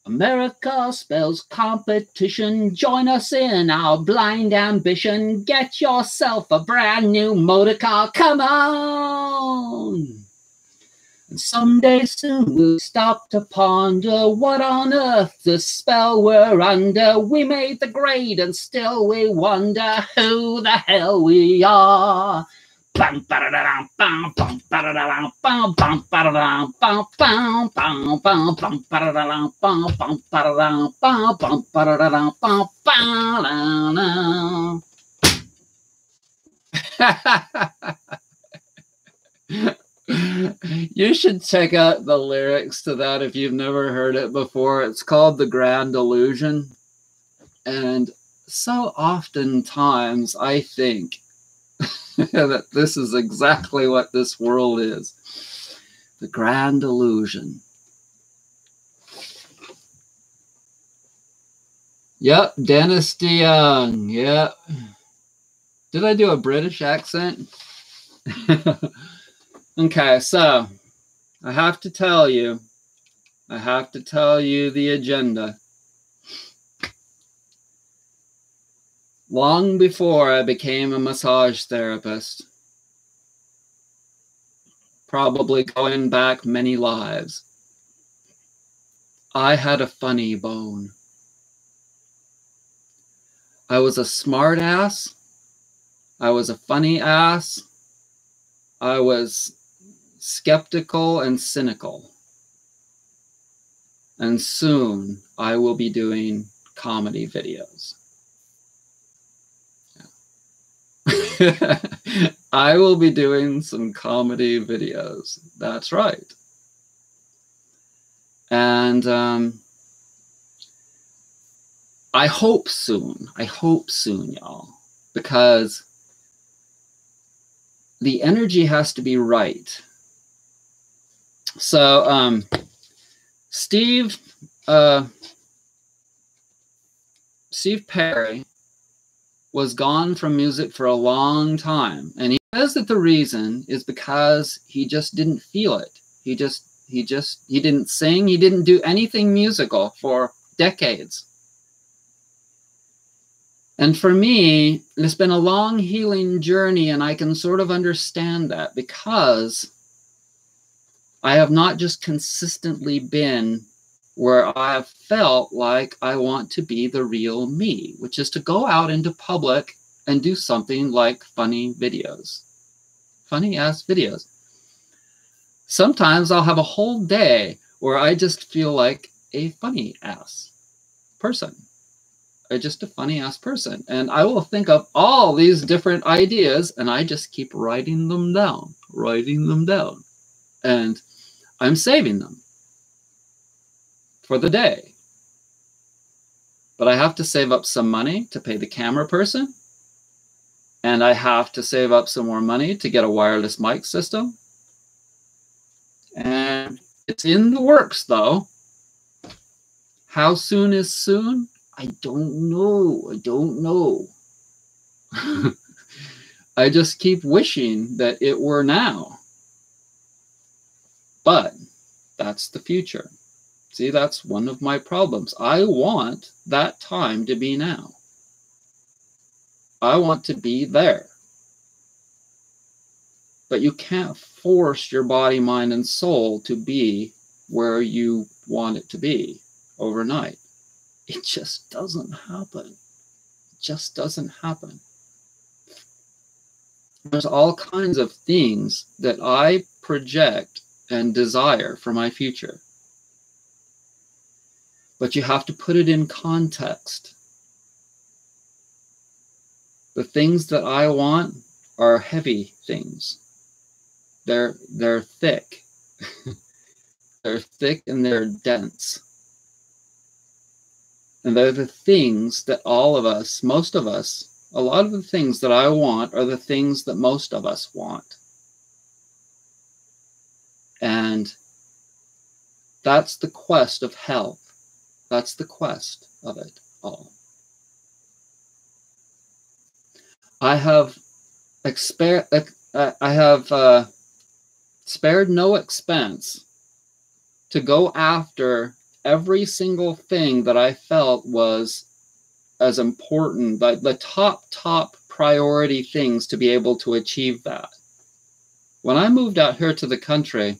America spells competition. Join us in our blind ambition. Get yourself a brand new motor car. Come on! And someday soon we'll stop to ponder what on earth the spell we're under. We made the grade and still we wonder who the hell we are. You should check out the lyrics to that if you've never heard it before. It's called The Grand Illusion. And so oftentimes I think that this is exactly what this world is. The Grand Illusion. Yep, Dennis DeYoung. Yep. Did I do a British accent? Okay, so I have to tell you, I have to tell you the agenda. Long before I became a massage therapist, probably going back many lives, I had a funny bone. I was a smart ass. I was a funny ass. I was skeptical and cynical. And soon I will be doing comedy videos. Yeah. I will be doing some comedy videos. That's right. And I hope soon, y'all, because the energy has to be right. So Steve Perry was gone from music for a long time, and he says that the reason is because he just didn't feel it. He didn't sing, he didn't do anything musical for decades. And for me, it's been a long healing journey, and I can sort of understand that because I have not just consistently been where I have felt like I want to be the real me, which is to go out into public and do something like funny videos, funny ass videos. Sometimes I'll have a whole day where I just feel like a funny ass person. Just a funny ass person. And I will think of all these different ideas and I just keep writing them down. And I'm saving them for the day. But I have to save up some money to pay the camera person. And I have to save up some more money to get a wireless mic system. And it's in the works though. How soon is soon? I don't know. I just keep wishing that it were now. But that's the future. See, that's one of my problems. I want that time to be now. I want to be there. But you can't force your body, mind, and soul to be where you want it to be overnight. It just doesn't happen. It just doesn't happen. There's all kinds of things that I project and desire for my future. But you have to put it in context. The things that I want are heavy things. They're thick. They're thick and they're dense. And they're the things that all of us, most of us, a lot of the things that I want are the things that most of us want. And that's the quest of health. That's the quest of it all. I have spared no expense to go after every single thing that I felt was as important, like the top priority things to be able to achieve that. When I moved out here to the country,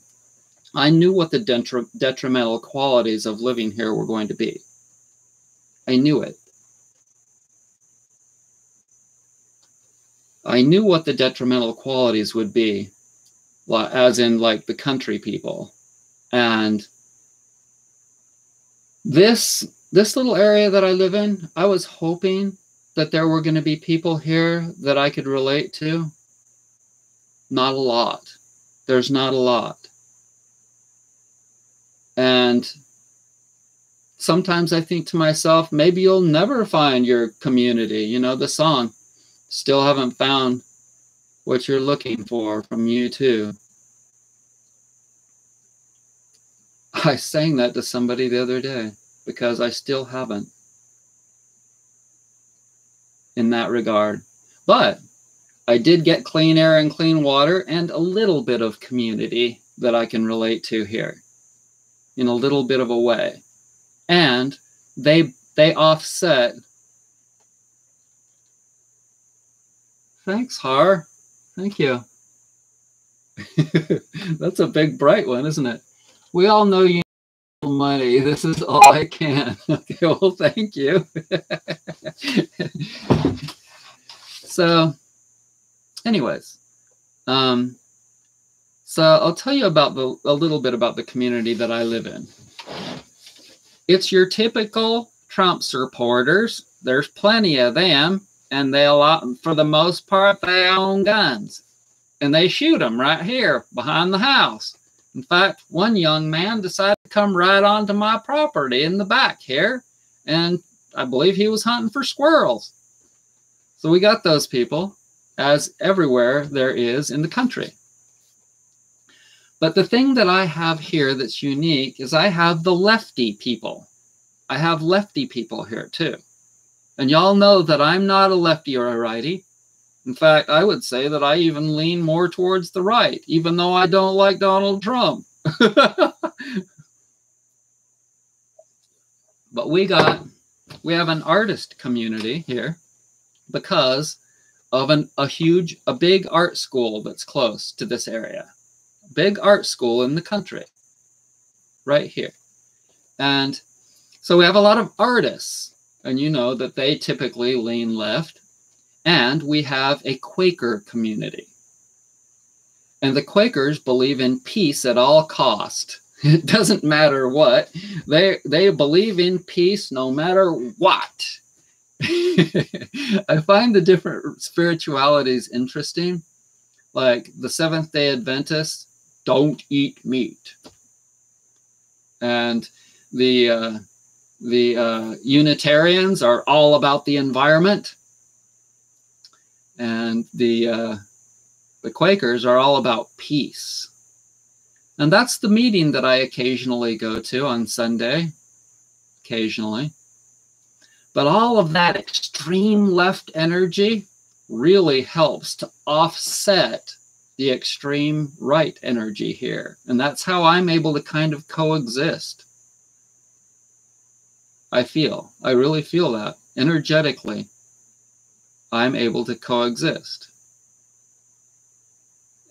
I knew what the detrimental qualities of living here were going to be. I knew it. I knew what the detrimental qualities would be, as in like the country people. And this little area that I live in, I was hoping that there were going to be people here that I could relate to. Not a lot. There's not a lot. And sometimes I think to myself, maybe you'll never find your community. You know, the song, still haven't found what you're looking for from U2. I sang that to somebody the other day because I still haven't in that regard. But I did get clean air and clean water and a little bit of community that I can relate to here. in a little bit of a way. And they offset. Thanks, Har. Thank you. That's a big, bright one, isn't it? We all know you need money. This is all I can. Okay, well, thank you. So, anyways, so I'll tell you about a little bit about the community that I live in. It's your typical Trump supporters. There's plenty of them, and for the most part, they own guns. And they shoot them right here behind the house. In fact, one young man decided to come right onto my property in the back here, and I believe he was hunting for squirrels. So we got those people, as everywhere there is in the country. But the thing that I have here that's unique is I have the lefty people. I have lefty people here too. And y'all know that I'm not a lefty or a righty. In fact, I would say that I even lean more towards the right, even though I don't like Donald Trump. But we have an artist community here because of a big art school that's close to this area. Big art school in the country, right here. And so we have a lot of artists, and you know that they typically lean left. And we have a Quaker community. And the Quakers believe in peace at all cost. It doesn't matter what. They believe in peace no matter what. I find the different spiritualities interesting. Like the Seventh-day Adventists don't eat meat. And the Unitarians are all about the environment. And the Quakers are all about peace. And that's the meeting that I occasionally go to on Sunday, occasionally. But all of that extreme left energy really helps to offset the extreme right energy here. And that's how I'm able to kind of coexist. I really feel that energetically. I'm able to coexist.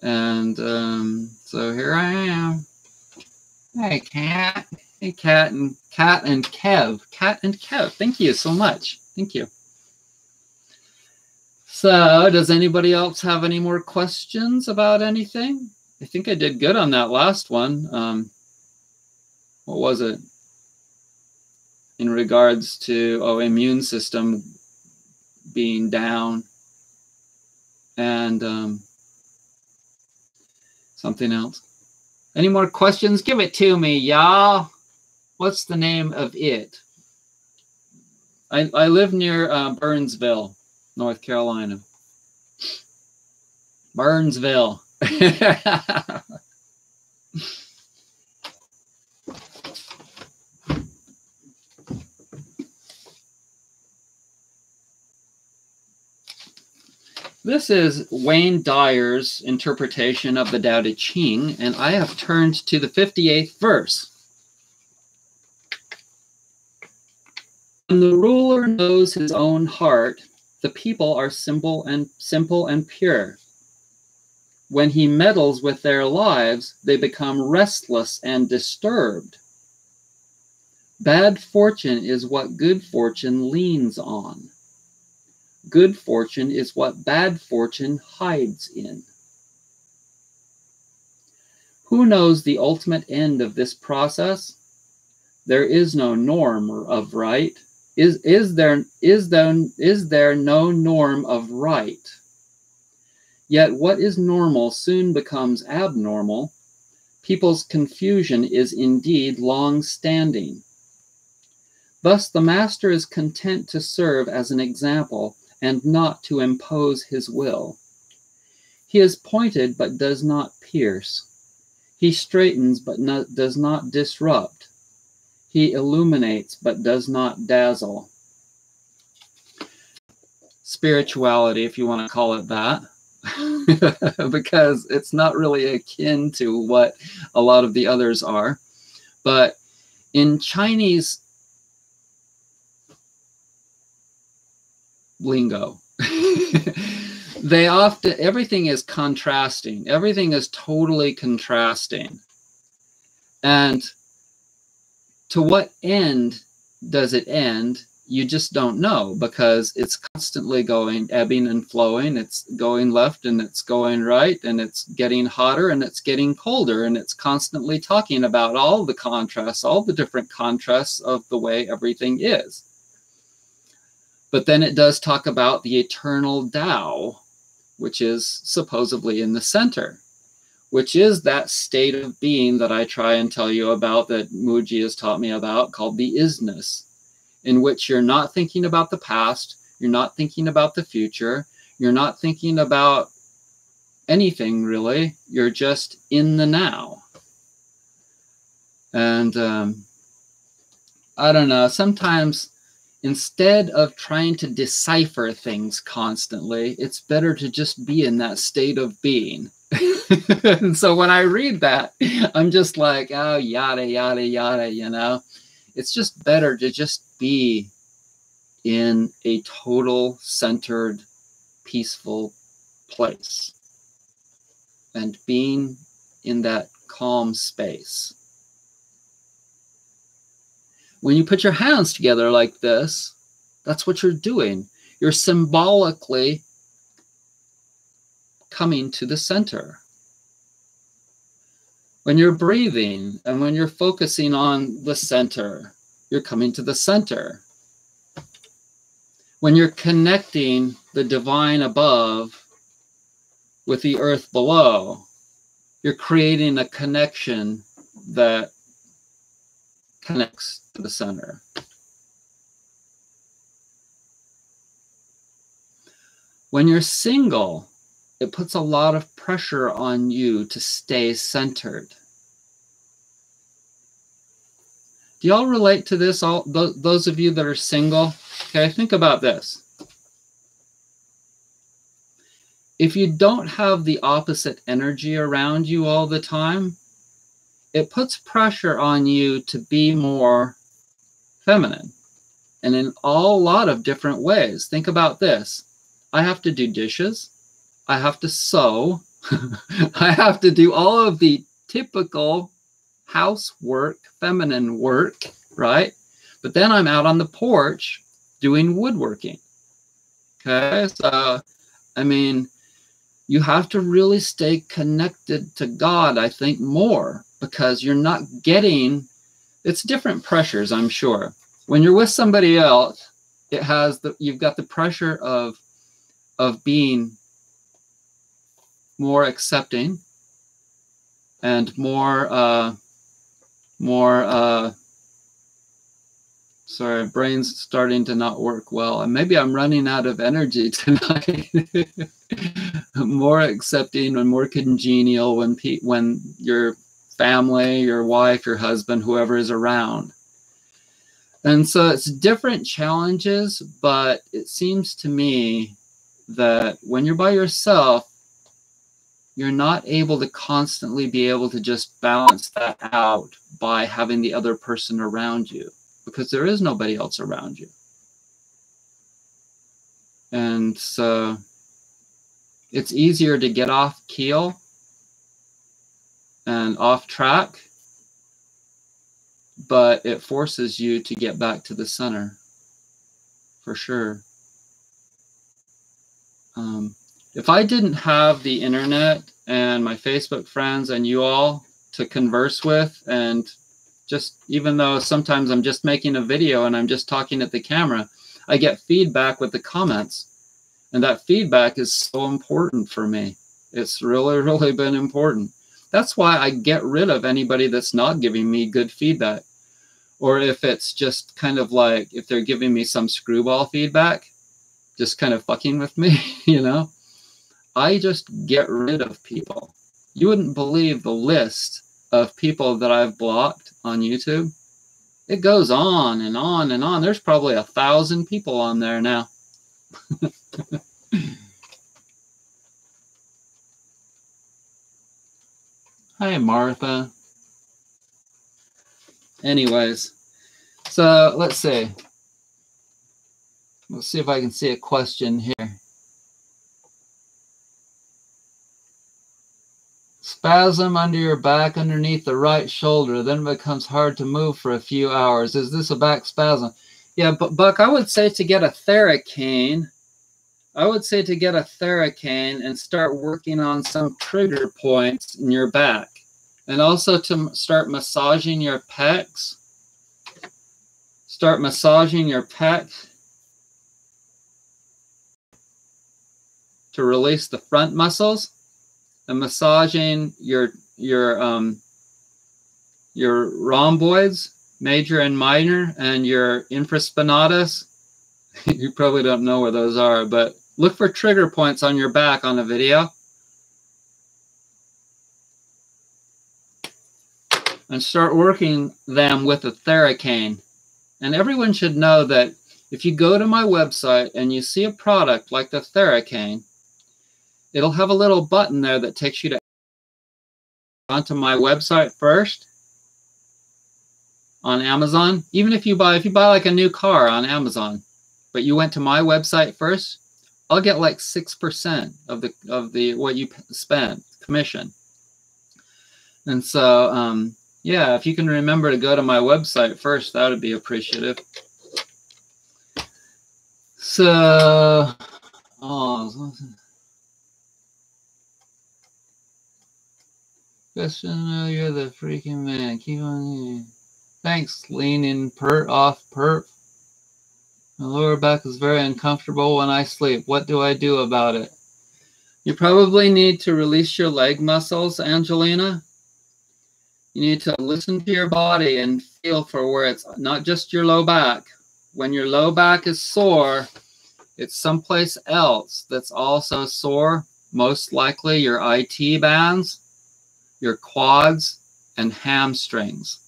And so here I am. Hey, Kat. Hey, Kat and Kev. Kat and Kev. Thank you so much. Thank you. So does anybody else have any more questions about anything? I think I did good on that last one. What was it? In regards to, immune system being down, and something else. Any more questions? Give it to me, y'all. What's the name of it? I live near Burnsville, North Carolina. Burnsville. This is Wayne Dyer's interpretation of the Tao Te Ching, and I have turned to the 58th verse. When the ruler knows his own heart, the people are simple and pure. When he meddles with their lives, they become restless and disturbed. Bad fortune is what good fortune leans on. Good fortune is what bad fortune hides in. Who knows the ultimate end of this process? There is no norm of right. Is there no norm of right? Yet what is normal soon becomes abnormal. People's confusion is indeed long-standing. Thus the master is content to serve as an example and not to impose his will. He is pointed but does not pierce. He straightens but does not disrupt. He illuminates but does not dazzle. Spirituality, if you want to call it that, because it's not really akin to what a lot of the others are. But in Chinese lingo, they often, everything is contrasting. Everything is totally contrasting. And to what end does it end? You just don't know, because it's constantly going, ebbing and flowing. It's going left and it's going right, and it's getting hotter and it's getting colder, and it's constantly talking about all the contrasts, all the different contrasts of the way everything is. But then it does talk about the eternal Tao, which is supposedly in the center, which is that state of being that I try and tell you about, that Muji has taught me about, called the isness, in which you're not thinking about the past, you're not thinking about the future, you're not thinking about anything really, you're just in the now. And I don't know, sometimes instead of trying to decipher things constantly, it's better to just be in that state of being. And so when I read that, I'm just like, oh, yada, yada, yada, you know. It's just better to just be in a total centered, peaceful place, and being in that calm space. When you put your hands together like this, that's what you're doing. You're symbolically coming to the center. When you're breathing and when you're focusing on the center, you're coming to the center. When you're connecting the divine above with the earth below, you're creating a connection that connects to the center. When you're single, it puts a lot of pressure on you to stay centered. Do y'all relate to this? All those of you that are single? Okay, think about this. If you don't have the opposite energy around you all the time, it puts pressure on you to be more feminine, and in a lot of different ways. Think about this. I have to do dishes. I have to sew. I have to do all of the typical housework, feminine work, right? But then I'm out on the porch doing woodworking. Okay, so, I mean, you have to really stay connected to God, I think, more, because you're not getting, it's different pressures, I'm sure. When you're with somebody else, it has you've got the pressure of being more accepting and more sorry, brain's starting to not work well, and maybe I'm running out of energy tonight. More accepting and more congenial when your family, your wife, your husband, whoever is around. And so it's different challenges, but it seems to me that when you're by yourself, you're not able to constantly be able to just balance that out by having the other person around you, because there is nobody else around you. And so it's easier to get off keel and off track, but it forces you to get back to the center, for sure. If I didn't have the internet and my Facebook friends and you all to converse with, and just, even though sometimes I'm just making a video and I'm just talking at the camera, I get feedback with the comments. And that feedback is so important for me. It's really, really been important. That's why I get rid of anybody that's not giving me good feedback. Or if it's just kind of like, if they're giving me some screwball feedback, just kind of fucking with me, you know, I just get rid of people. You wouldn't believe the list of people that I've blocked on YouTube. It goes on and on and on. There's probably 1,000 people on there now. Hi, Martha. Anyways, so let's see. Let's see if I can see a question here. Spasm under your back underneath the right shoulder, then it becomes hard to move for a few hours. Is this a back spasm? Yeah, but Buck, I would say to get a Theracane. I would say to get a Theracane and start working on some trigger points in your back. And also to start massaging your pecs. Start massaging your pec to release the front muscles, and massaging your rhomboids, major and minor, and your infraspinatus. You probably don't know where those are, but look for trigger points on your back on a video. And start working them with a Theracane. And everyone should know that if you go to my website and you see a product like the Theracane, it'll have a little button there that takes you to onto my website first on Amazon. Even if you buy like a new car on Amazon, but you went to my website first, I'll get like 6% of the what you spent commission. And so yeah, if you can remember to go to my website first, that would be appreciative. So question, you're the freaking man. Keep on. Thanks, leaning off perp. My lower back is very uncomfortable when I sleep. What do I do about it? You probably need to release your leg muscles, Angelina. You need to listen to your body and feel for where it's not just your low back. When your low back is sore, it's someplace else that's also sore. Most likely your IT bands, your quads, and hamstrings.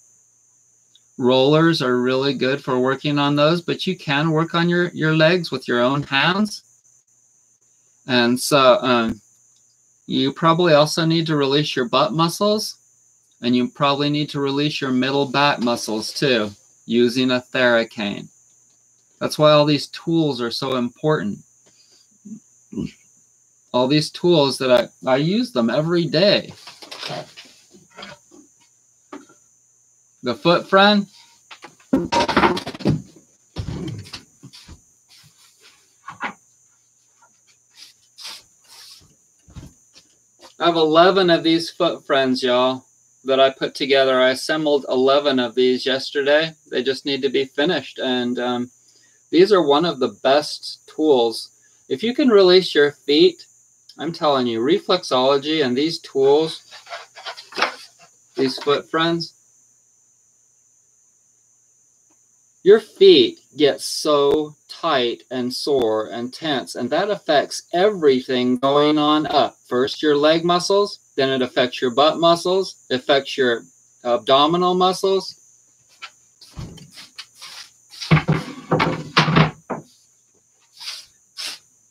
Rollers are really good for working on those, but you can work on your legs with your own hands. And so you probably also need to release your butt muscles, and you probably need to release your middle back muscles too, using a Theracane. That's why all these tools are so important. All these tools that I use them every day. The foot friend. I have 11 of these foot friends, y'all, that I put together. I assembled 11 of these yesterday. They just need to be finished. And these are one of the best tools. If you can release your feet, I'm telling you, reflexology and these tools, these foot friends, your feet get so tight and sore and tense, and that affects everything going on up. First, your leg muscles, then it affects your butt muscles, it affects your abdominal muscles.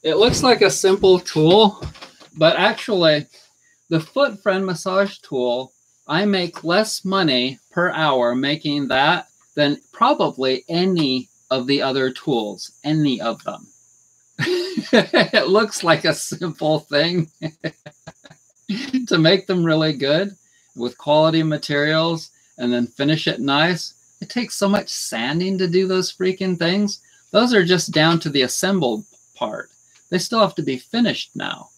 It looks like a simple tool, but actually, the foot friend massage tool, I make less money per hour making that than probably any of the other tools, any of them. It looks like a simple thing to make them really good with quality materials and then finish it nice. It takes so much sanding to do those freaking things. Those are just down to the assembled part. They still have to be finished now.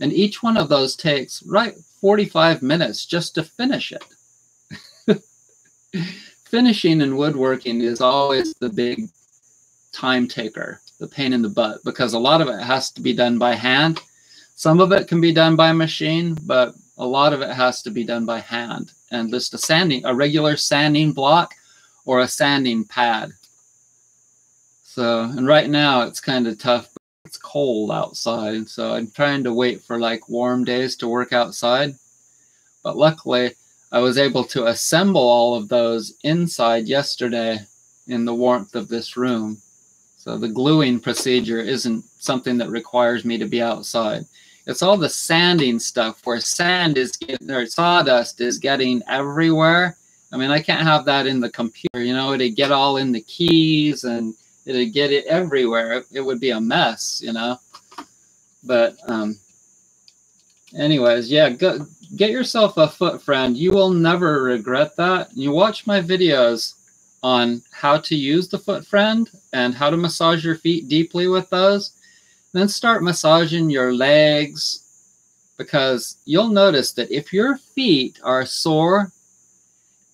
And each one of those takes 45 minutes just to finish it. Finishing in woodworking is always the big time taker, the pain in the butt, because a lot of it has to be done by hand. Some of it can be done by machine, but a lot of it has to be done by hand. And just a regular sanding block or a sanding pad. So, and right now it's kind of tough. It's cold outside, so I'm trying to wait for like warm days to work outside. But luckily, I was able to assemble all of those inside yesterday in the warmth of this room. So the gluing procedure isn't something that requires me to be outside. It's all the sanding stuff where sand is getting, or sawdust is getting everywhere, I mean, I can't have that in the computer, you know, it'd get all in the keys and it'd get it everywhere. It would be a mess, you know. But anyways, yeah, go, get yourself a foot friend. You will never regret that. You watch my videos on how to use the foot friend and how to massage your feet deeply with those. Then start massaging your legs, because you'll notice that if your feet are sore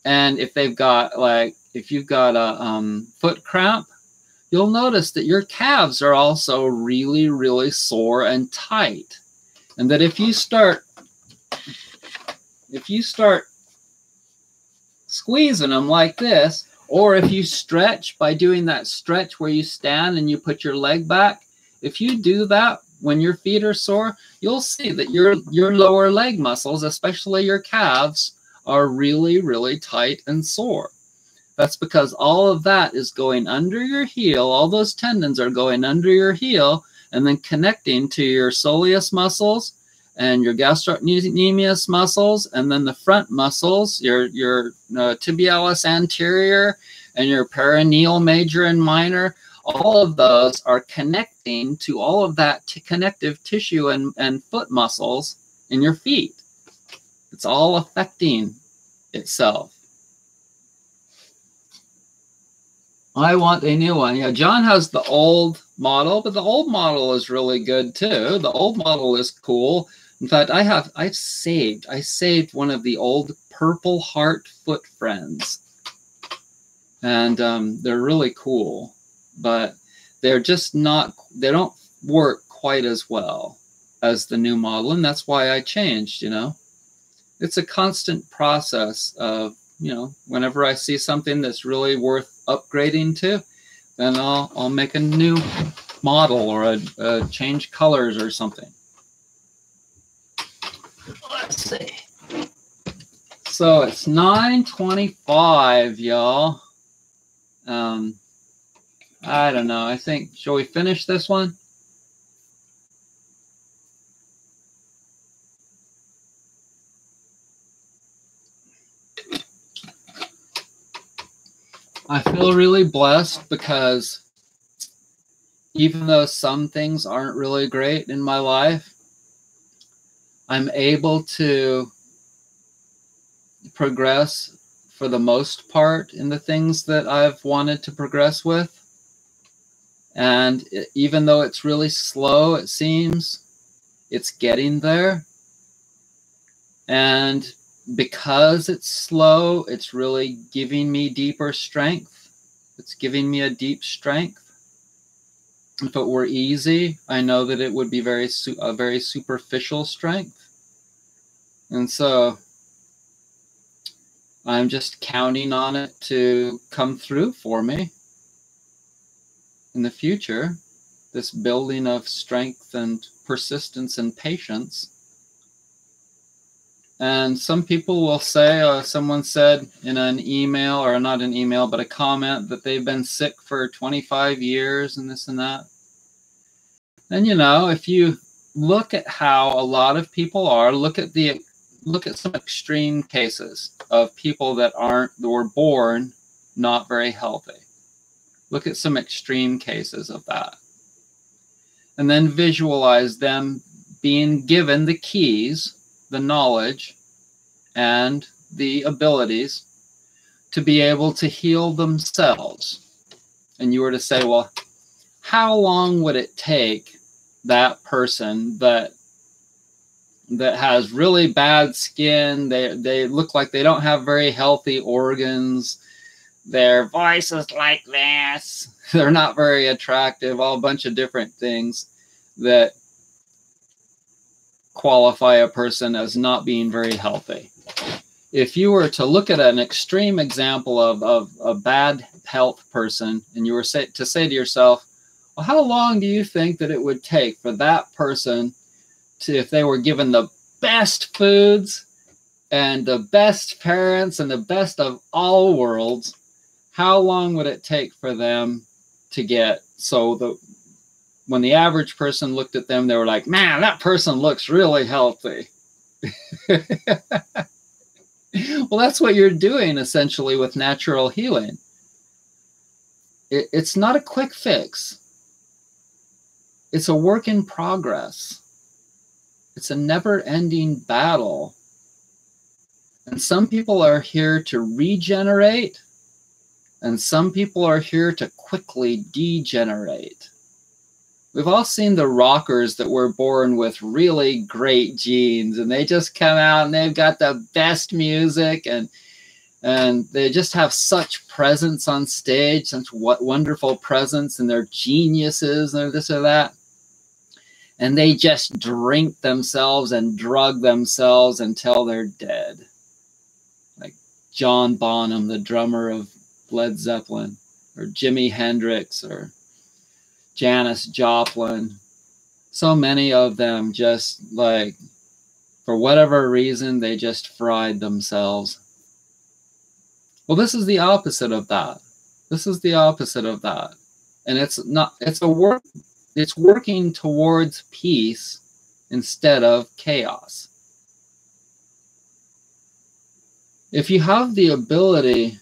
and if they've got like, if you've got a foot cramp, you'll notice that your calves are also really, really sore and tight. And that if you start squeezing them like this, or if you stretch by doing that stretch where you stand and you put your leg back, if you do that when your feet are sore, you'll see that your lower leg muscles, especially your calves, are really, really tight and sore. That's because all of that is going under your heel. All those tendons are going under your heel and then connecting to your soleus muscles and your gastrocnemius muscles, and then the front muscles, your tibialis anterior and your perineal major and minor. All of those are connecting to all of that connective tissue and foot muscles in your feet. It's all affecting itself. I want a new one. Yeah, John has the old model, but the old model is really good too. The old model is cool. In fact, I've saved one of the old Purple Heart foot friends. And they're really cool, but they're just not, they don't work quite as well as the new model. And that's why I changed, you know. It's a constant process of, you know, whenever I see something that's really worth upgrading to, then I'll make a new model or a change colors or something. Let's see. So it's 9:25, y'all. I don't know. I think, shall we finish this one? I feel really blessed because even though some things aren't really great in my life, I'm able to progress for the most part in the things that I've wanted to progress with. And even though it's really slow, it seems, it's getting there. And because it's slow, it's really giving me deeper strength. It's giving me a deep strength. If it were easy, I know that it would be a very superficial strength. And so I'm just counting on it to come through for me in the future, this building of strength and persistence and patience. And some people will say, someone said in an email, or not an email, but a comment, that they've been sick for 25 years and this and that. And, you know, if you look at how a lot of people are, look at some extreme cases of people that were born not very healthy. Look at some extreme cases of that. And then visualize them being given the keys, the knowledge, and the abilities to be able to heal themselves. And you were to say, well, how long would it take that person that has really bad skin, they look like they don't have very healthy organs, their voice is like this, they're not very attractive, all a bunch of different things that qualify a person as not being very healthy. If you were to look at an extreme example of a bad health person, and you were to say to yourself, well, how long do you think that it would take for that person to, if they were given the best foods and the best parents and the best of all worlds, how long would it take for them to get, so when the average person looked at them, they were like, man, that person looks really healthy. Well, that's what you're doing essentially with natural healing. It's not a quick fix. It's a work in progress. It's a never-ending battle. And some people are here to regenerate, and some people are here to quickly degenerate. We've all seen the rockers that were born with really great genes, and they just come out and they've got the best music, and they just have such presence on stage, such wonderful presence, and they're geniuses or this or that. And they just drink themselves and drug themselves until they're dead. Like John Bonham, the drummer of Led Zeppelin, or Jimi Hendrix, or Janis Joplin. So many of them just, like, for whatever reason, they just fried themselves. Well, this is the opposite of that. This is the opposite of that. And it's working towards peace instead of chaos. If you have the ability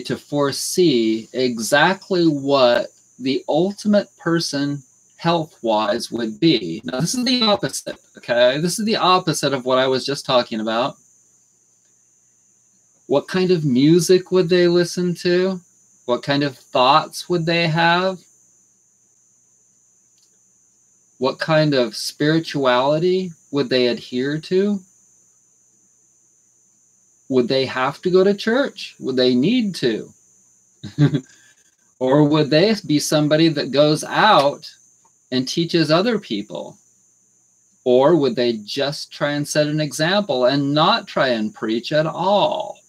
to foresee exactly what the ultimate person health-wise would be. Now, this is the opposite, okay? This is the opposite of what I was just talking about. What kind of music would they listen to? What kind of thoughts would they have? What kind of spirituality would they adhere to? Would they have to go to church? Would they need to? Or would they be somebody that goes out and teaches other people? Or would they just try and set an example and not try and preach at all?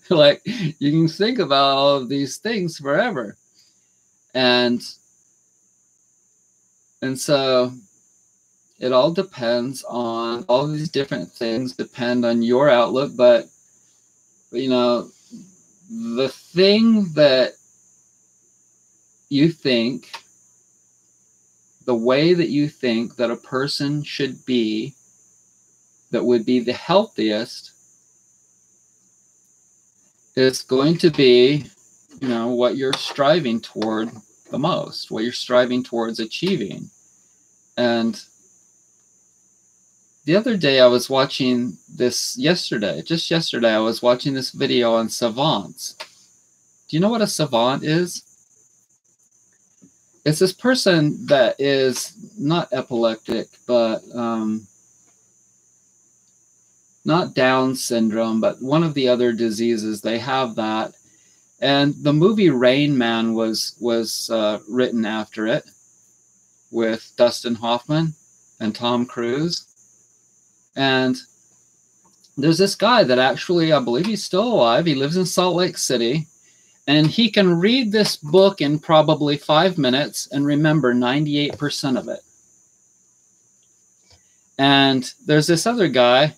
Like, you can think about all of these things forever. And so it all depends on, all these different things depend on your outlook, but you know, the thing that you think, the way that you think that a person should be, that would be the healthiest, is going to be, you know, what you're striving toward the most, what you're striving towards achieving. And the other day I was watching this, just yesterday, I was watching this video on savants. Do you know what a savant is? It's this person that is not epileptic, but not Down syndrome, but one of the other diseases. They have that. And the movie Rain Man was written after it, with Dustin Hoffman and Tom Cruise. And there's this guy that actually, I believe he's still alive. He lives in Salt Lake City. And he can read this book in probably 5 minutes and remember 98% of it. And there's this other guy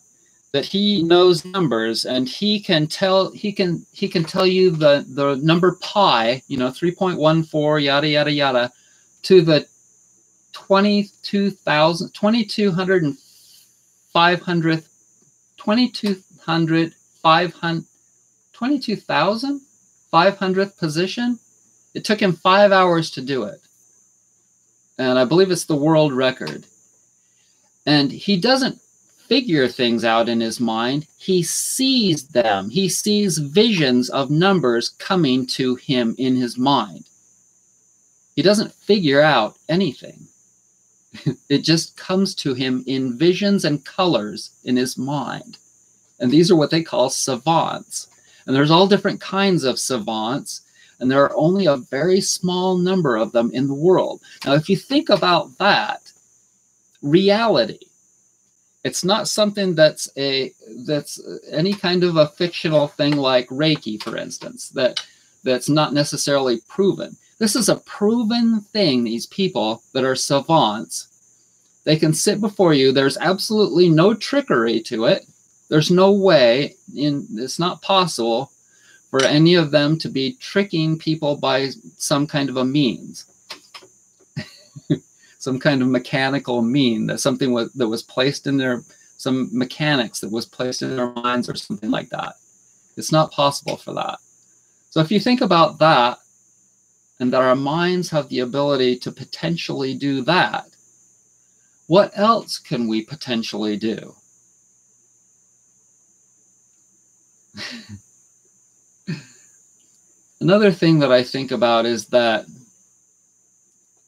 that he knows numbers, and he can tell you the number pi, you know, 3.14, yada yada yada, to the 22,500th position. It took him 5 hours to do it. And I believe it's the world record. And he doesn't figure things out in his mind. He sees them. He sees visions of numbers coming to him in his mind. He doesn't figure out anything. It just comes to him in visions and colors in his mind. And these are what they call savants. And there's all different kinds of savants, and there are only a very small number of them in the world. Now, if you think about that, reality, it's not something that's any kind of a fictional thing like Reiki, for instance, that's not necessarily proven. This is a proven thing. These people that are savants, they can sit before you. There's absolutely no trickery to it. There's no way, it's not possible for any of them to be tricking people by some kind of a means. some kind of mechanical mean, that something that was placed in their, some mechanics that was placed in their minds or something like that. It's not possible for that. So if you think about that, and that our minds have the ability to potentially do that, what else can we potentially do? Another thing that I think about is that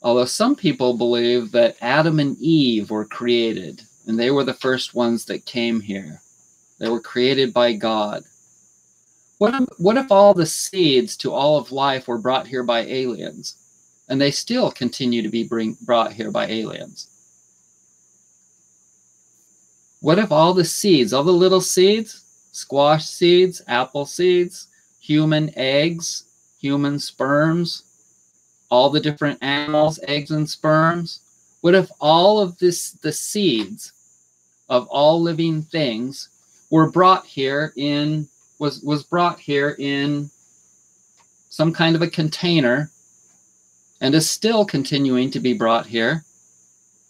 although some people believe that Adam and Eve were created, and they were the first ones that came here, they were created by God. What if all the seeds to all of life were brought here by aliens, and they still continue to be brought here by aliens? What if all the seeds, all the little seeds, squash seeds, apple seeds, human eggs, human sperms, all the different animals, eggs and sperms, what if all of this, the seeds of all living things were brought here in, was brought here in some kind of a container and is still continuing to be brought here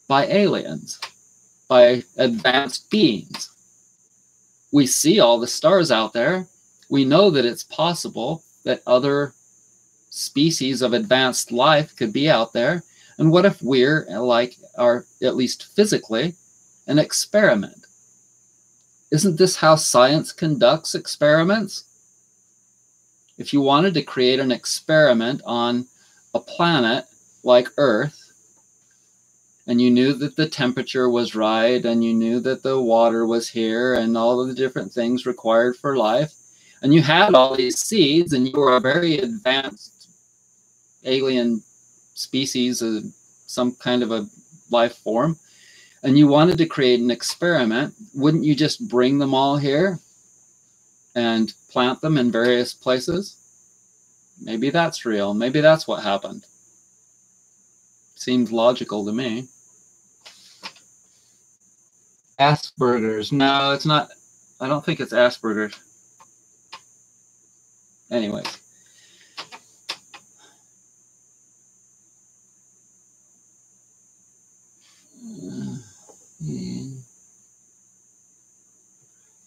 by aliens, by advanced beings? We see all the stars out there. We know that it's possible that other species of advanced life could be out there. And what if we're, like, are at least physically, an experiment? Isn't this how science conducts experiments? If you wanted to create an experiment on a planet like Earth, and you knew that the temperature was right, and you knew that the water was here, and all of the different things required for life, and you had all these seeds, and you were a very advanced alien species, some kind of a life form, and you wanted to create an experiment, wouldn't you just bring them all here and plant them in various places? Maybe that's real. Maybe that's what happened. Seems logical to me. Asperger's. No, it's not. I don't think it's Asperger's. Anyways.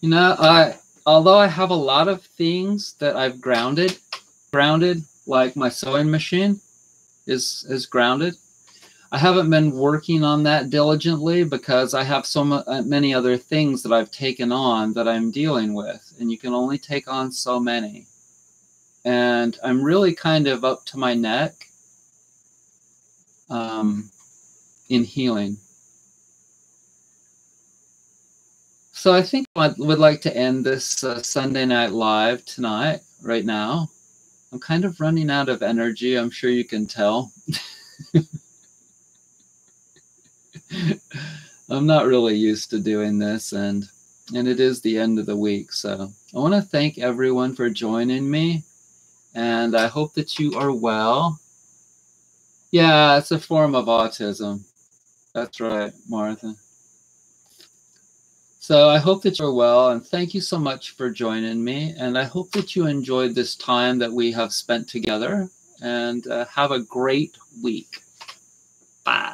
You know, although I have a lot of things that I've grounded, like my sewing machine is grounded. I haven't been working on that diligently because I have so many other things that I've taken on that I'm dealing with, and you can only take on so many. And I'm really kind of up to my neck in healing. So I think I would like to end this Sunday Night Live tonight, right now. I'm kind of running out of energy. I'm sure you can tell. I'm not really used to doing this, and it is the end of the week. So I want to thank everyone for joining me, and I hope that you are well. Yeah, it's a form of autism. That's right, Martha. So I hope that you're well, and thank you so much for joining me. And I hope that you enjoyed this time that we have spent together, and have a great week. Bye.